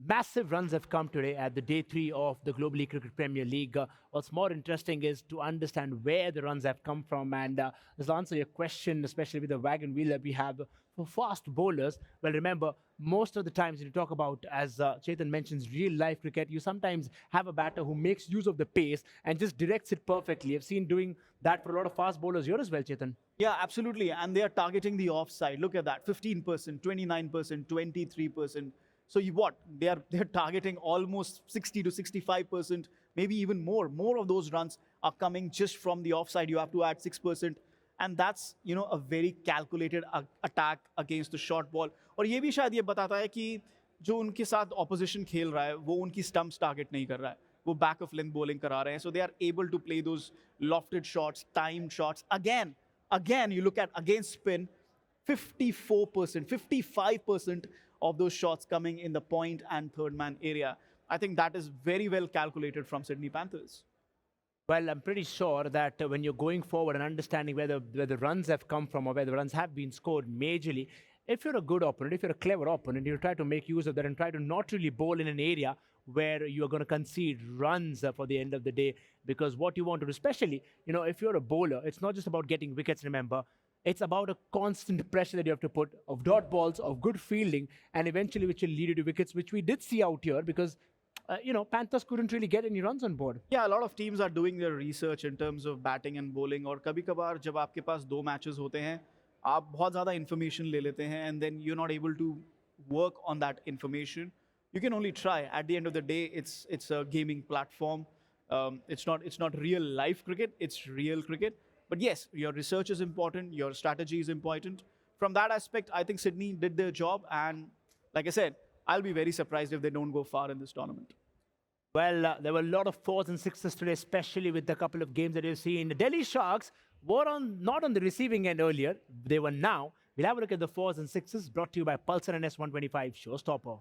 massive runs have come today at the day 3 of the Global Cricket Premier League. What's more interesting is to understand where the runs have come from. And this will answer your question, especially with the wagon wheel that we have for fast bowlers. Well, remember, most of the times when you talk about, as Chetan mentions, real life cricket, you sometimes have a batter who makes use of the pace and just directs it perfectly. I've seen doing that for a lot of fast bowlers here as well, Chetan. Yeah, absolutely. And they are targeting the offside. Look at that, 15%, 29%, 23%. So what? They're targeting almost 60 to 65%, maybe even more. More of those runs are coming just from the offside. You have to add 6%. And that's, a very calculated attack against the short ball. और ये भी शायद ये बताता है कि जो उनके साथ opposition खेल रहा है, वो उनकी stumps target नहीं कर रहा है. वो back of length bowling करा रहे हैं. So they are able to play those lofted shots, timed shots. Again, you look at against spin, 54%, 55% of those shots coming in the point and third man area. I think that is very well calculated from Sydney Panthers. Well, I'm pretty sure that when you're going forward and understanding where the runs have come from or where the runs have been scored majorly, if you're a good opponent, if you're a clever opponent, you try to make use of that and try to not really bowl in an area where you're going to concede runs for the end of the day. Because what you want to do, especially, if you're a bowler, it's not just about getting wickets, remember. It's about a constant pressure that you have to put of dot balls, of good fielding, and eventually which will lead you to wickets, which we did see out here because, Panthers couldn't really get any runs on board. Yeah, a lot of teams are doing their research in terms of batting and bowling. और कभी-कभार जब आपके पास 2 matches होते हैं, आप बहुत ज़्यादा information ले लेते हैं, and then you're not able to work on that information. You can only try. At the end of the day, it's a gaming platform. It's not real life cricket. It's real cricket. But yes, your research is important. Your strategy is important. From that aspect, I think Sydney did their job. And like I said, I'll be very surprised if they don't go far in this tournament. Well, there were a lot of 4s and 6s today, especially with the couple of games that you've seen. The Delhi Sharks were not on the receiving end earlier. They were now. We'll have a look at the 4s and 6s brought to you by Pulsar and S125 Showstopper.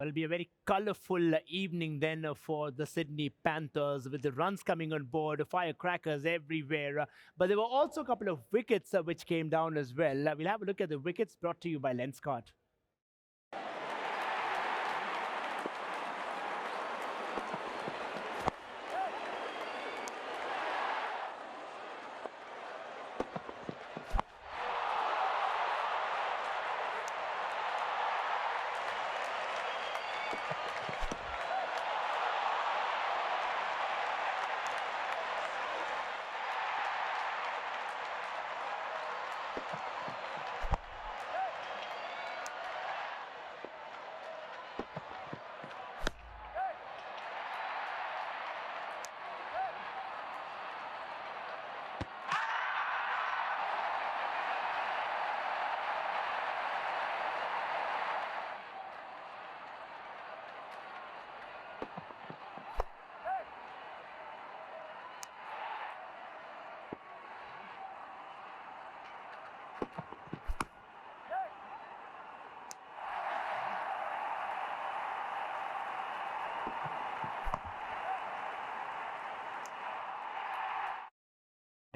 It'll be a very colourful evening then for the Sydney Panthers with the runs coming on board, firecrackers everywhere. But there were also a couple of wickets which came down as well. We'll have a look at the wickets brought to you by lenskart.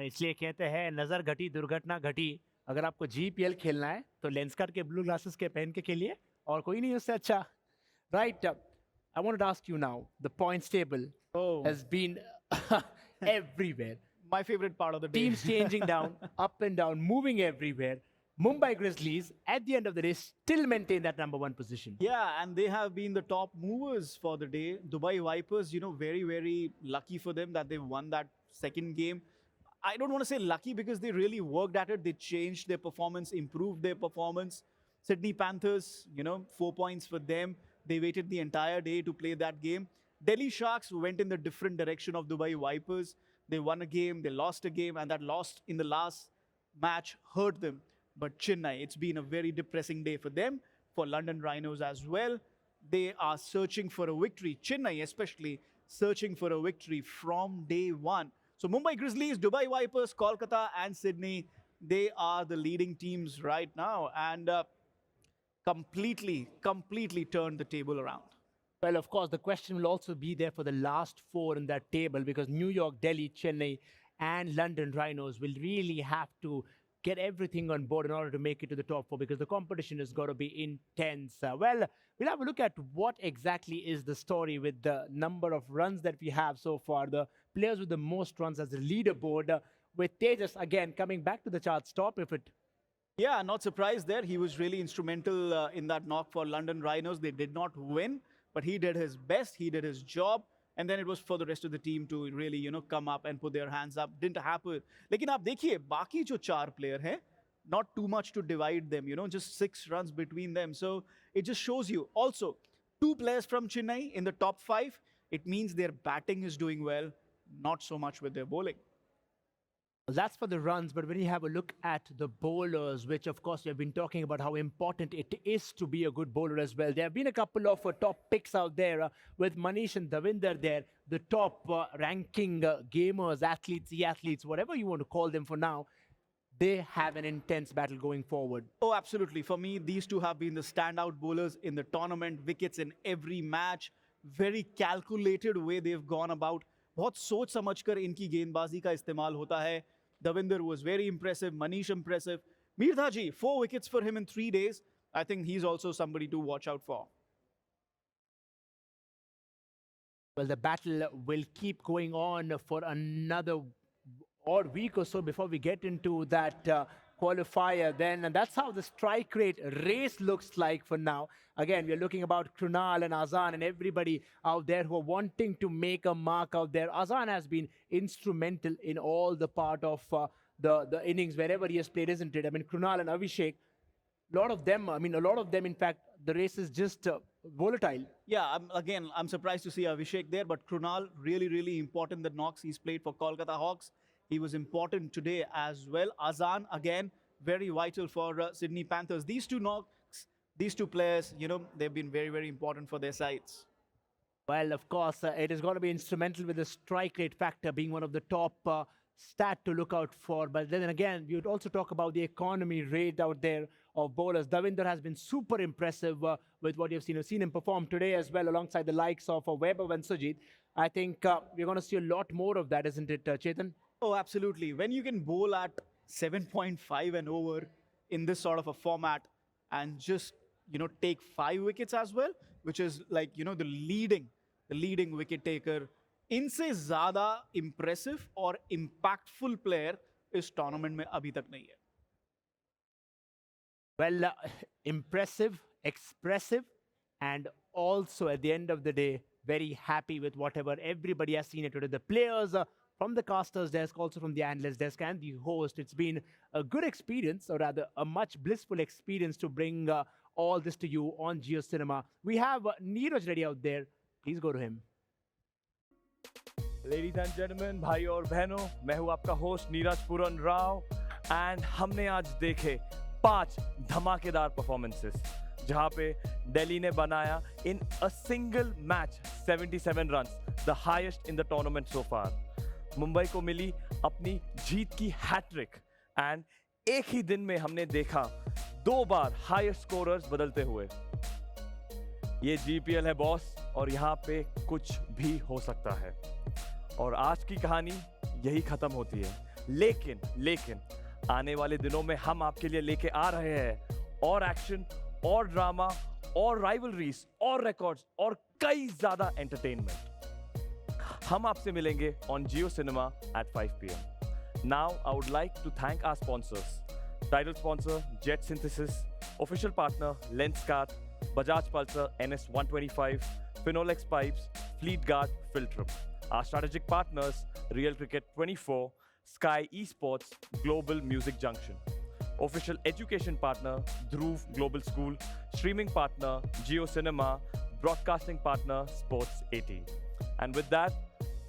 इसलिए कहते हैं नजर घटी दुर्घटना घटी अगर आपको GPL खेलना है तो लेंसकार्ट के ब्लू ग्लासेस के पहन के खेलिए और कोई नहीं उससे अच्छा right I wanted to ask you now the points table has been everywhere My favorite part of the day. Teams changing down, up and down, moving everywhere. Mumbai Grizzlies, at the end of the day, still maintain that number one position. Yeah, and they have been the top movers for the day. Dubai Vipers, very, very lucky for them that they won that second game. I don't want to say lucky because they really worked at it. They changed their performance, improved their performance. Sydney Panthers, 4 points for them. They waited the entire day to play that game. Delhi Sharks went in the different direction of Dubai Vipers. They won a game, they lost a game, and that loss in the last match hurt them. But Chennai, it's been a very depressing day for them, for London Rhinos as well. They are searching for a victory. Chennai especially searching for a victory from day one. So Mumbai Grizzlies, Dubai Vipers, Kolkata and Sydney, they are the leading teams right now and completely turned the table around. Well, of course, the question will also be there for the last four in that table because New York, Delhi, Chennai and London Rhinos will really have to get everything on board in order to make it to the top four because the competition has got to be intense. Well, we'll have a look at what exactly is the story with the number of runs that we have so far, the players with the most runs as the leaderboard, with Tejas again coming back to the charts top if it. Yeah, not surprised there. He was really instrumental in that knock for London Rhinos. They did not win, but he did his best. He did his job. And then it was for the rest of the team to really, come up and put their hands up. Didn't happen. लेकिन आप देखिए, बाकी जो 4 player हैं, not too much to divide them, just 6 runs between them. So it just shows you. Also, 2 players from Chennai in the top 5. It means their batting is doing well, not so much with their bowling. That's for the runs, but when you have a look at the bowlers, which of course we have been talking about how important it is to be a good bowler as well. There have been a couple of top picks out there with Manish and Davinder there, the top ranking gamers, athletes, e-athletes, whatever you want to call them for now. They have an intense battle going forward. Oh, absolutely. For me, these two have been the standout bowlers in the tournament, wickets in every match, very calculated way they've gone about. बहुत सोच समझकर इनकी गेंदबाजी का इस्तेमाल होता है. Davinder was very impressive, Manish impressive. Mirdhaji, 4 wickets for him in 3 days. I think he's also somebody to watch out for. Well, the battle will keep going on for another odd week or so before we get into that qualifier then. And that's how the strike rate race looks like for now. Again, we're looking about Krunal and Azan and everybody out there who are wanting to make a mark out there. Azan has been instrumental in all the part of the innings wherever he has played, isn't it? I mean, Krunal and Abhishek, a lot of them, in fact, the race is just volatile. Yeah, I'm surprised to see Abhishek there, but Krunal, really, really important, the knocks he's played for Kolkata Hawks. He was important today as well. Azan, again, very vital for Sydney Panthers. These two knocks, these two players, they've been very, very important for their sides. Well, of course, it is going to be instrumental with the strike rate factor being one of the top stat to look out for. But then again, we would also talk about the economy rate out there of bowlers. Davinder has been super impressive with what you've seen. You've seen him perform today as well alongside the likes of Weber and Sujit. I think we're going to see a lot more of that, isn't it, Chetan? Oh, absolutely. When you can bowl at 7.5 and over in this sort of a format and just, take 5 wickets as well, which is like, the leading wicket taker. इनसे ज़्यादा impressive और impactful player इस tournament में अभी तक नहीं है. Well, impressive, expressive, and also at the end of the day, very happy with whatever everybody has seen it today. The players from the casters desk, also from the analyst desk and the host. It's been a good experience, or rather a much blissful experience to bring all this to you on JioCinema. We have Neeraj ready out there. Please go to him. Ladies and gentlemen, भाई और बहनों, मैं हूँ आपका host Neeraj Puran Rao and हमने आज देखे 5 धमाकेदार परफॉर्मेंसेस जहां पे दिल्ली ने बनाया in a single match 77 runs, the highest in the tournament so far. Mumbai को मिली अपनी जीत की हैट्रिक एंड एक ही दिन में हमने देखा 2 बार हाईएस्ट स्कोरर्स बदलते हुए. ये जीपीएल है बॉस और यहाँ पे कुछ भी हो सकता है और आज की कहानी यही खत्म होती है. लेकिन आने वाले दिनों में हम आपके लिए लेके आ रहे हैं और एक्शन और ड्रामा और राइवलरीज और रिकॉर्ड्स और कई ज्यादा एंटरटेनमेंट. हम आपसे मिलेंगे on Jio cinema at 5 PM. Now, I would like to thank our sponsors. Title sponsor, JetSynthesys. Official partner, lenskart. Bajaj Pulsar NS125. Finolex Pipes. Fleetguard Filtrum. Our strategic partners, Real Cricket 24. Sky Esports. globalmusicjunction. Official education partner, dhruvglobalschool. Streaming partner, JioCinema. Broadcasting partner, Sports 18. And with that,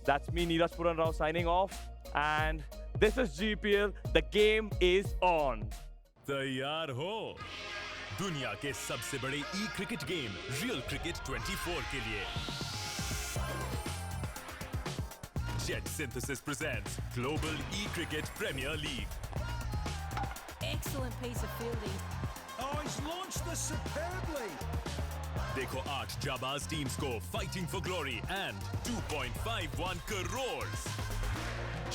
that's me, Neeraj Puran Rao, signing off. And this is GEPL. The game is on. तैयार हो दुनिया के सबसे बड़े ई cricket game real cricket 24 के लिए JetSynthesys presents Global E-Cricket Premier League. Excellent piece of fielding. Oh, he's launched this superbly. देखो 8 जाबाज teams को fighting for glory and 2.51 crore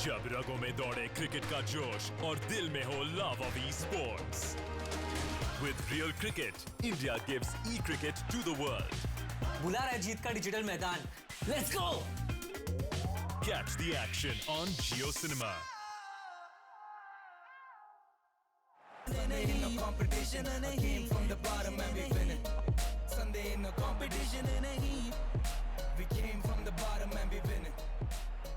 जब रगों में दौड़े क्रिकेट का जोश और दिल में हो love of esports. With real cricket, India gives e-cricket to the world. बुला रहा है जीत का डिजिटल मैदान. Let's go! Catch the action on JioCinema. In no competition and a came from the bottom and we winning. Sunday in no competition and a heat. We came from the bottom and we winning.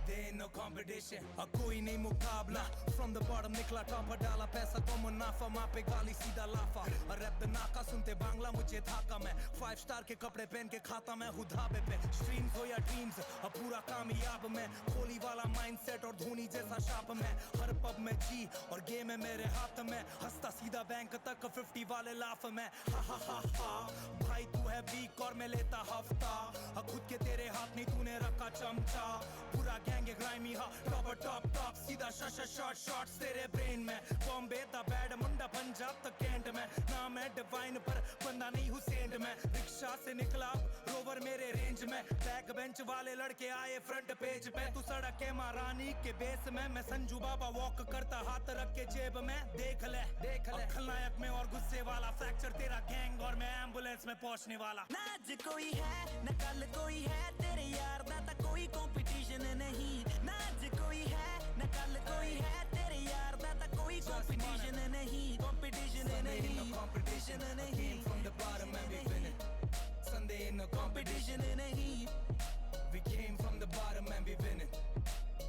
There ain't no competition, कोई नहीं मुकाबला. From the bottom निकला top डाला पैसा तो मुनाफा माँ पे गाली सीधा लाफा. रैप द नाका सुनते बांग्ला मुझे थाका मैं. 5 स्टार के कपड़े पहन के खाता मैं हूँ धाबे पे. Streams हो या dreams, पूरा कामयाब मैं. कोहली वाला mindset और धोनी जैसा शाप मैं. हर पब में जी और गेम है मेरे हाथ में. हंसता सीधा बैंक तक 50 वाले लाफ में. हा हा हा हा भाई तू है वीक और मैं लेता हफ्ता. खुद के तेरे हाथ नहीं तूने रखा चमचा. पूरा गैंग ग्राइमी हा टॉप टॉप टॉप सीधा शॉट शॉट्स तेरे ब्रेन में. बॉम्बे दा बैड मुंडा पंजाब तक कैंट में. नाम है डिवाइन पर बंदा नहीं हुसैन में. रिक्शा से निकला रोवर मेरे रेंज में. बैक बेंच वाले लड़के आए फ्रंट पेज पे. तू सड़क के महारानी के बेस में. मैं संजू बाबा वॉक करता हाथ रख के जेब में. देख ले खलनायक में और गुस्से वाला. फ्रैक्चर तेरा गैंग और मैं एम्बुलेंस में पहुंचने वाला. ना आज कोई है न कल कोई है. तेरे यार दा कोई कंपटीशन नहीं. ना आज कोई है न कल कोई है. तेरे यार दा कोई कंपटीशन नहीं. कंपटीशन नहीं. Competition नहीं. From the bottom and we winning. Sunday in no competition नहीं. We came from the bottom and we winning.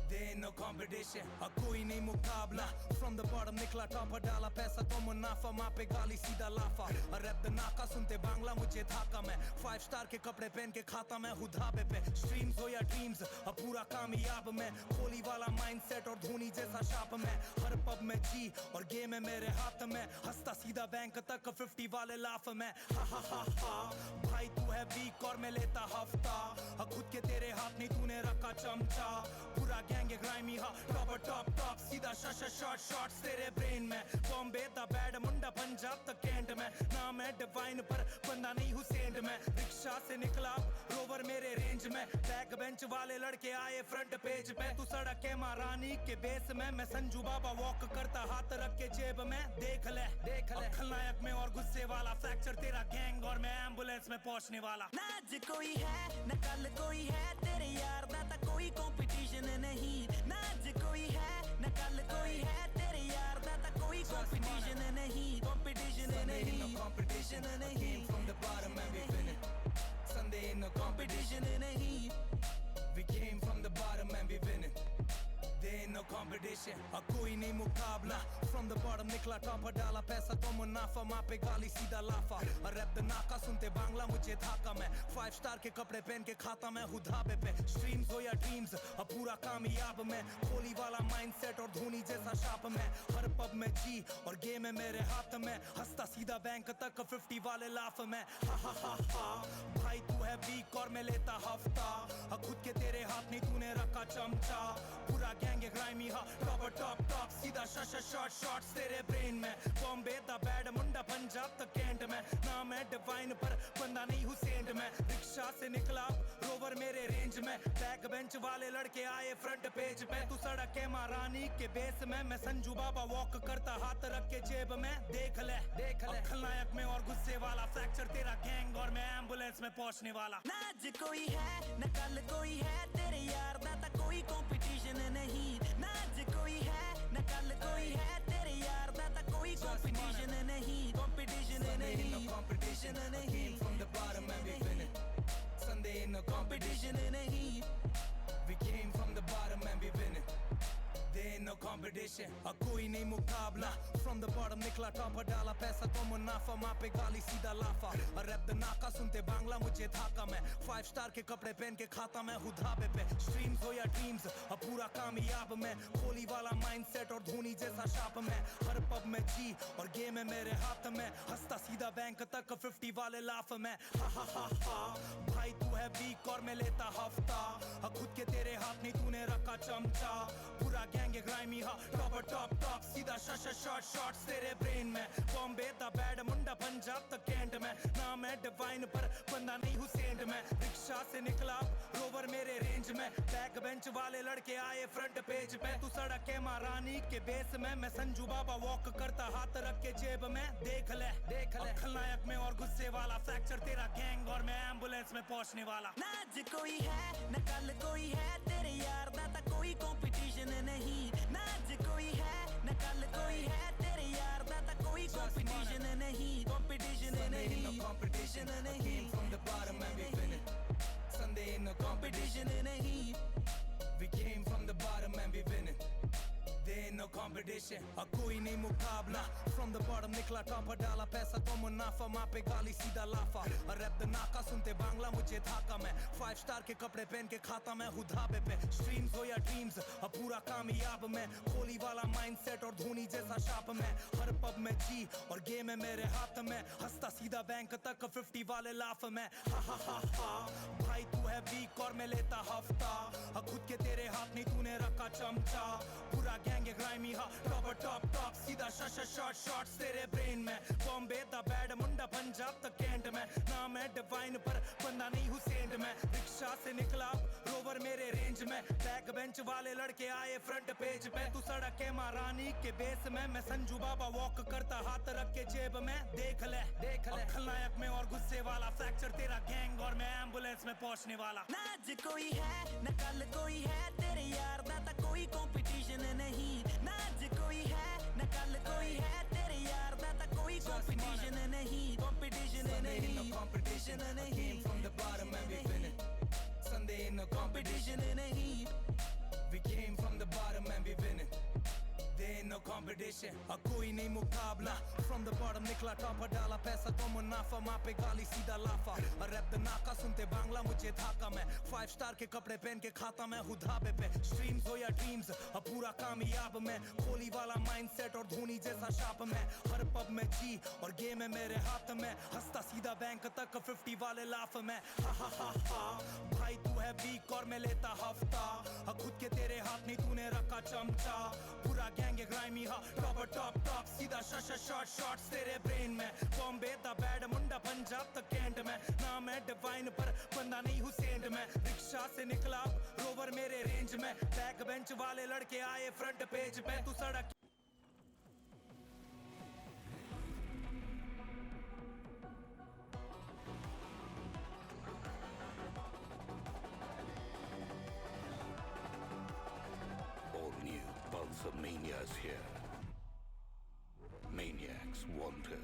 There ain't no competition, कोई नहीं मुकाबला. From the bottom निकला top डाला पैसा तो मुनाफा माँ पे गाली सीधा लाफा. रैप द नाका सुनते बांग्ला मुझे थाका मैं. 5 स्टार के कपड़े पहन के खाता मैं हूँ धाबे पे. Streams हो या dreams, पूरा कामयाब मैं. कोहली वाला mindset और धोनी जैसा शाप मैं. हर पब में जी और गेम है मेरे हाथ में. हंसता सीधा बैंक तक 50 वाले लाफ में. हा हा हा हा भाई तू है वीक और मैं लेता हफ्ता. खुद के तेरे हाथ नहीं तूने रखा चमचा. पूरा गैंग ग्राइमी हा टॉप टॉप सीधा शॉट्स तेरे ब्रेन में. बॉम्बे दा बैड मुंडा पंजाब तक कैंट में. नाम है डिवाइन पर बंदा नहीं हुसैन में. रिक्शा से निकला रोवर मेरे रेंज में. बैक बेंच वाले लड़के आए फ्रंट पेज पे. तू सड़क के महारानी के बेस में. मैं संजू बाबा वॉक करता हाथ रख के जेब में. देख ले खलनायक में और गुस्से वाला. फ्रैक्चर तेरा गैंग और मैं एम्बुलेंस में पहुंचने वाला. ना आज कोई है न कल कोई है. तेरे यार दा कोई कंपटीशन नहीं. ना आज कोई है न कल कोई है. तेरे यार दा कोई कंपटीशन नहीं. कंपटीशन नहीं. Competition नहीं. From the bottom and we winning. Sunday in no competition नहीं. We came from the bottom and we winning. There ain't no competition, कोई नहीं मुकाबला. From the bottom निकला top डाला पैसा तो मुनाफा माँ पे गाली सीधा लाफा. रैप द नाका सुनते बांग्ला मुझे थाका मैं. 5 स्टार के कपड़े पहन के खाता मैं हूँ धाबे पे. Streams हो या dreams, पूरा कामयाब मैं. कोहली वाला mindset और धोनी जैसा शाप मैं. हर पब में जी और गेम है मेरे हाथ में. हंसता सीधा बैंक तक 50 वाले लाफ में. हा हा हा हा भाई तू है वीक और मैं लेता हफ्ता. खुद के तेरे हाथ नहीं तूने रखा चमचा. पूरा गैंग ग्राइमी हा टॉप सीधा शॉट्स तेरे ब्रेन में. बॉम्बे दा बैड मुंडा पंजाब तक कैंट में. नाम है डिवाइन पर बंदा नहीं हुसैन में. रिक्शा से निकला रोवर मेरे रेंज में. बैक बेंच वाले लड़के आए फ्रंट पेज पे. तू सड़क के महारानी के बेस में. मैं संजू बाबा वॉक करता हाथ रख के जेब में. देख ले खलनायक में और गुस्से वाला. फ्रैक्चर तेरा गैंग और मैं एम्बुलेंस एम्बुलेंस में पहुंचने वाला ना आज कोई है न कल कोई है तेरे यार दा ता कोई कंपटीशन नहीं ना आज कोई है न कल कोई है तेरे यार दा ता कोई कंपटीशन नहीं कंपटीशन नहीं from the bottom and we win it Sunday in the competition नहीं we came from the bottom and we win it there ain't no competition कोई नहीं मुकाबला from the bottom निकला टॉप डाला पैसा तो मुनाफा माँ पे गाली सीधा लाफा रैप द नाका सुनते बांग्ला मुझे थाका मैं 5 स्टार के कपड़े पहन के खाता मैं हूँ धाबे पे स्ट्रीम्स हो या ड्रीम्स पूरा कामयाब मैं कोहली वाला माइंडसेट और धोनी जैसा शाप मैं हर पब में जी और गेम है मेरे हाथ में हंसता सीधा बैंक तक 50 वाले लाफ में हा भाई तू है वीक और मैं लेता हफ्ता खुद के तेरे हाथ नहीं तूने रखा चमचा पूरा गैंग ग्राइमी हा टॉप सीधा शॉट्स तेरे ब्रेन में बॉम्बे दा बैड मुंडा पंजाब तक कैंट में नाम है डिवाइन पर बंदा नहीं हुसैन में रिक्शा से निकला रोवर मेरे रेंज में बैक बेंच वाले लड़के आए फ्रंट पेज पे तू सड़क के महारानी के बेस में मैं संजू बाबा वॉक करता हाथ रख के जेब में देख ले खलनायक में और गुस्से वाला फ्रैक्चर तेरा गैंग और मैं एम्बुलेंस में पहुंचने वाला ना आज कोई है न कल कोई है तेरे यार दा ता कोई कंपटीशन नहीं ना आज कोई है न कल कोई है तेरे यार दा ता कोई कंपटीशन नहीं competition नहीं from the bottom and we win it Sunday in the competition नहीं we came from the bottom and we win it there ain't no competition कोई नहीं मुकाबला from the bottom निकला टॉप डाला पैसा तो मुनाफा माँ पे गाली सीधा लाफा रैप द नाका सुनते बांग्ला मुझे थाका मैं 5 स्टार के कपड़े पहन के खाता मैं हूँ धाबे पे स्ट्रीम्स हो या ड्रीम्स पूरा कामयाब मैं कोहली वाला माइंडसेट और धोनी जैसा शाप मैं हर पब में जी और गेम है मेरे हाथ में हंसता सीधा बैंक तक 50 वाले लाफ में हा भाई तू है वीक और मैं लेता हफ्ता खुद के तेरे हाथ नहीं तूने रखा चमचा पूरा गैंग ग्राइमी हा टॉप सीधा शॉट्स तेरे ब्रेन में बॉम्बे दा बैड मुंडा पंजाब तक कैंट में नाम है डिवाइन पर बंदा नहीं हुसैन में रिक्शा से निकला रोवर मेरे रेंज में बैक बेंच वाले लड़के आए फ्रंट पेज पे तू सड़क के महारानी के बेस में मैं संजू बाबा वॉक करता हाथ रख के जेब में देख ले खलनायक में और गुस्से वाला फ्रैक्चर तेरा गैंग और मैं एम्बुलेंस में पहुंचने वाला ना आज कोई है न कल कोई है तेरे यार दा ता कोई कंपटीशन नहीं ना आज कोई है न कल कोई है तेरे यार दा ता कोई कंपटीशन नहीं competition नहीं from the bottom and we win it Sunday in the competition नहीं we came from the bottom and we win it there ain't no competition कोई नहीं मुकाबला from the bottom निकला टॉप डाला पैसा तो मुनाफा माँ पे गाली सीधा लाफा रैप द नाका सुनते बांग्ला मुझे थाका मैं 5 स्टार के कपड़े पहन के खाता मैं हूँ धाबे पे स्ट्रीम्स हो या ड्रीम्स पूरा कामयाब मैं कोहली वाला माइंडसेट और धोनी जैसा शाप मैं हर पब में जी और गेम है मेरे हाथ में हंसता सीधा बैंक तक 50 वाले लाफ में हा भाई तू है वीक और मैं लेता हफ्ता खुद के तेरे हाथ नहीं तूने रखा चमचा पूरा गैंग ग्राइमी हा टॉप सीधा शॉट्स तेरे ब्रेन में बॉम्बे दा बैड मुंडा पंजाब तक कैंट में नाम है डिवाइन पर बंदा नहीं हुसैन में रिक्शा से निकला रोवर मेरे रेंज में बैक बेंच वाले लड़के आए फ्रंट पेज पे तू सड़क All new Pulsar Mania's here. Maniacs wanted.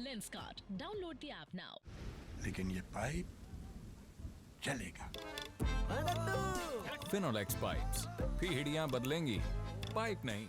lenskart. Download the app now. लेकिन ये पाइप चलेगा। फिनोलेक्स पाइप्स, पीढ़ियां बदलेंगी, पाइप नहीं।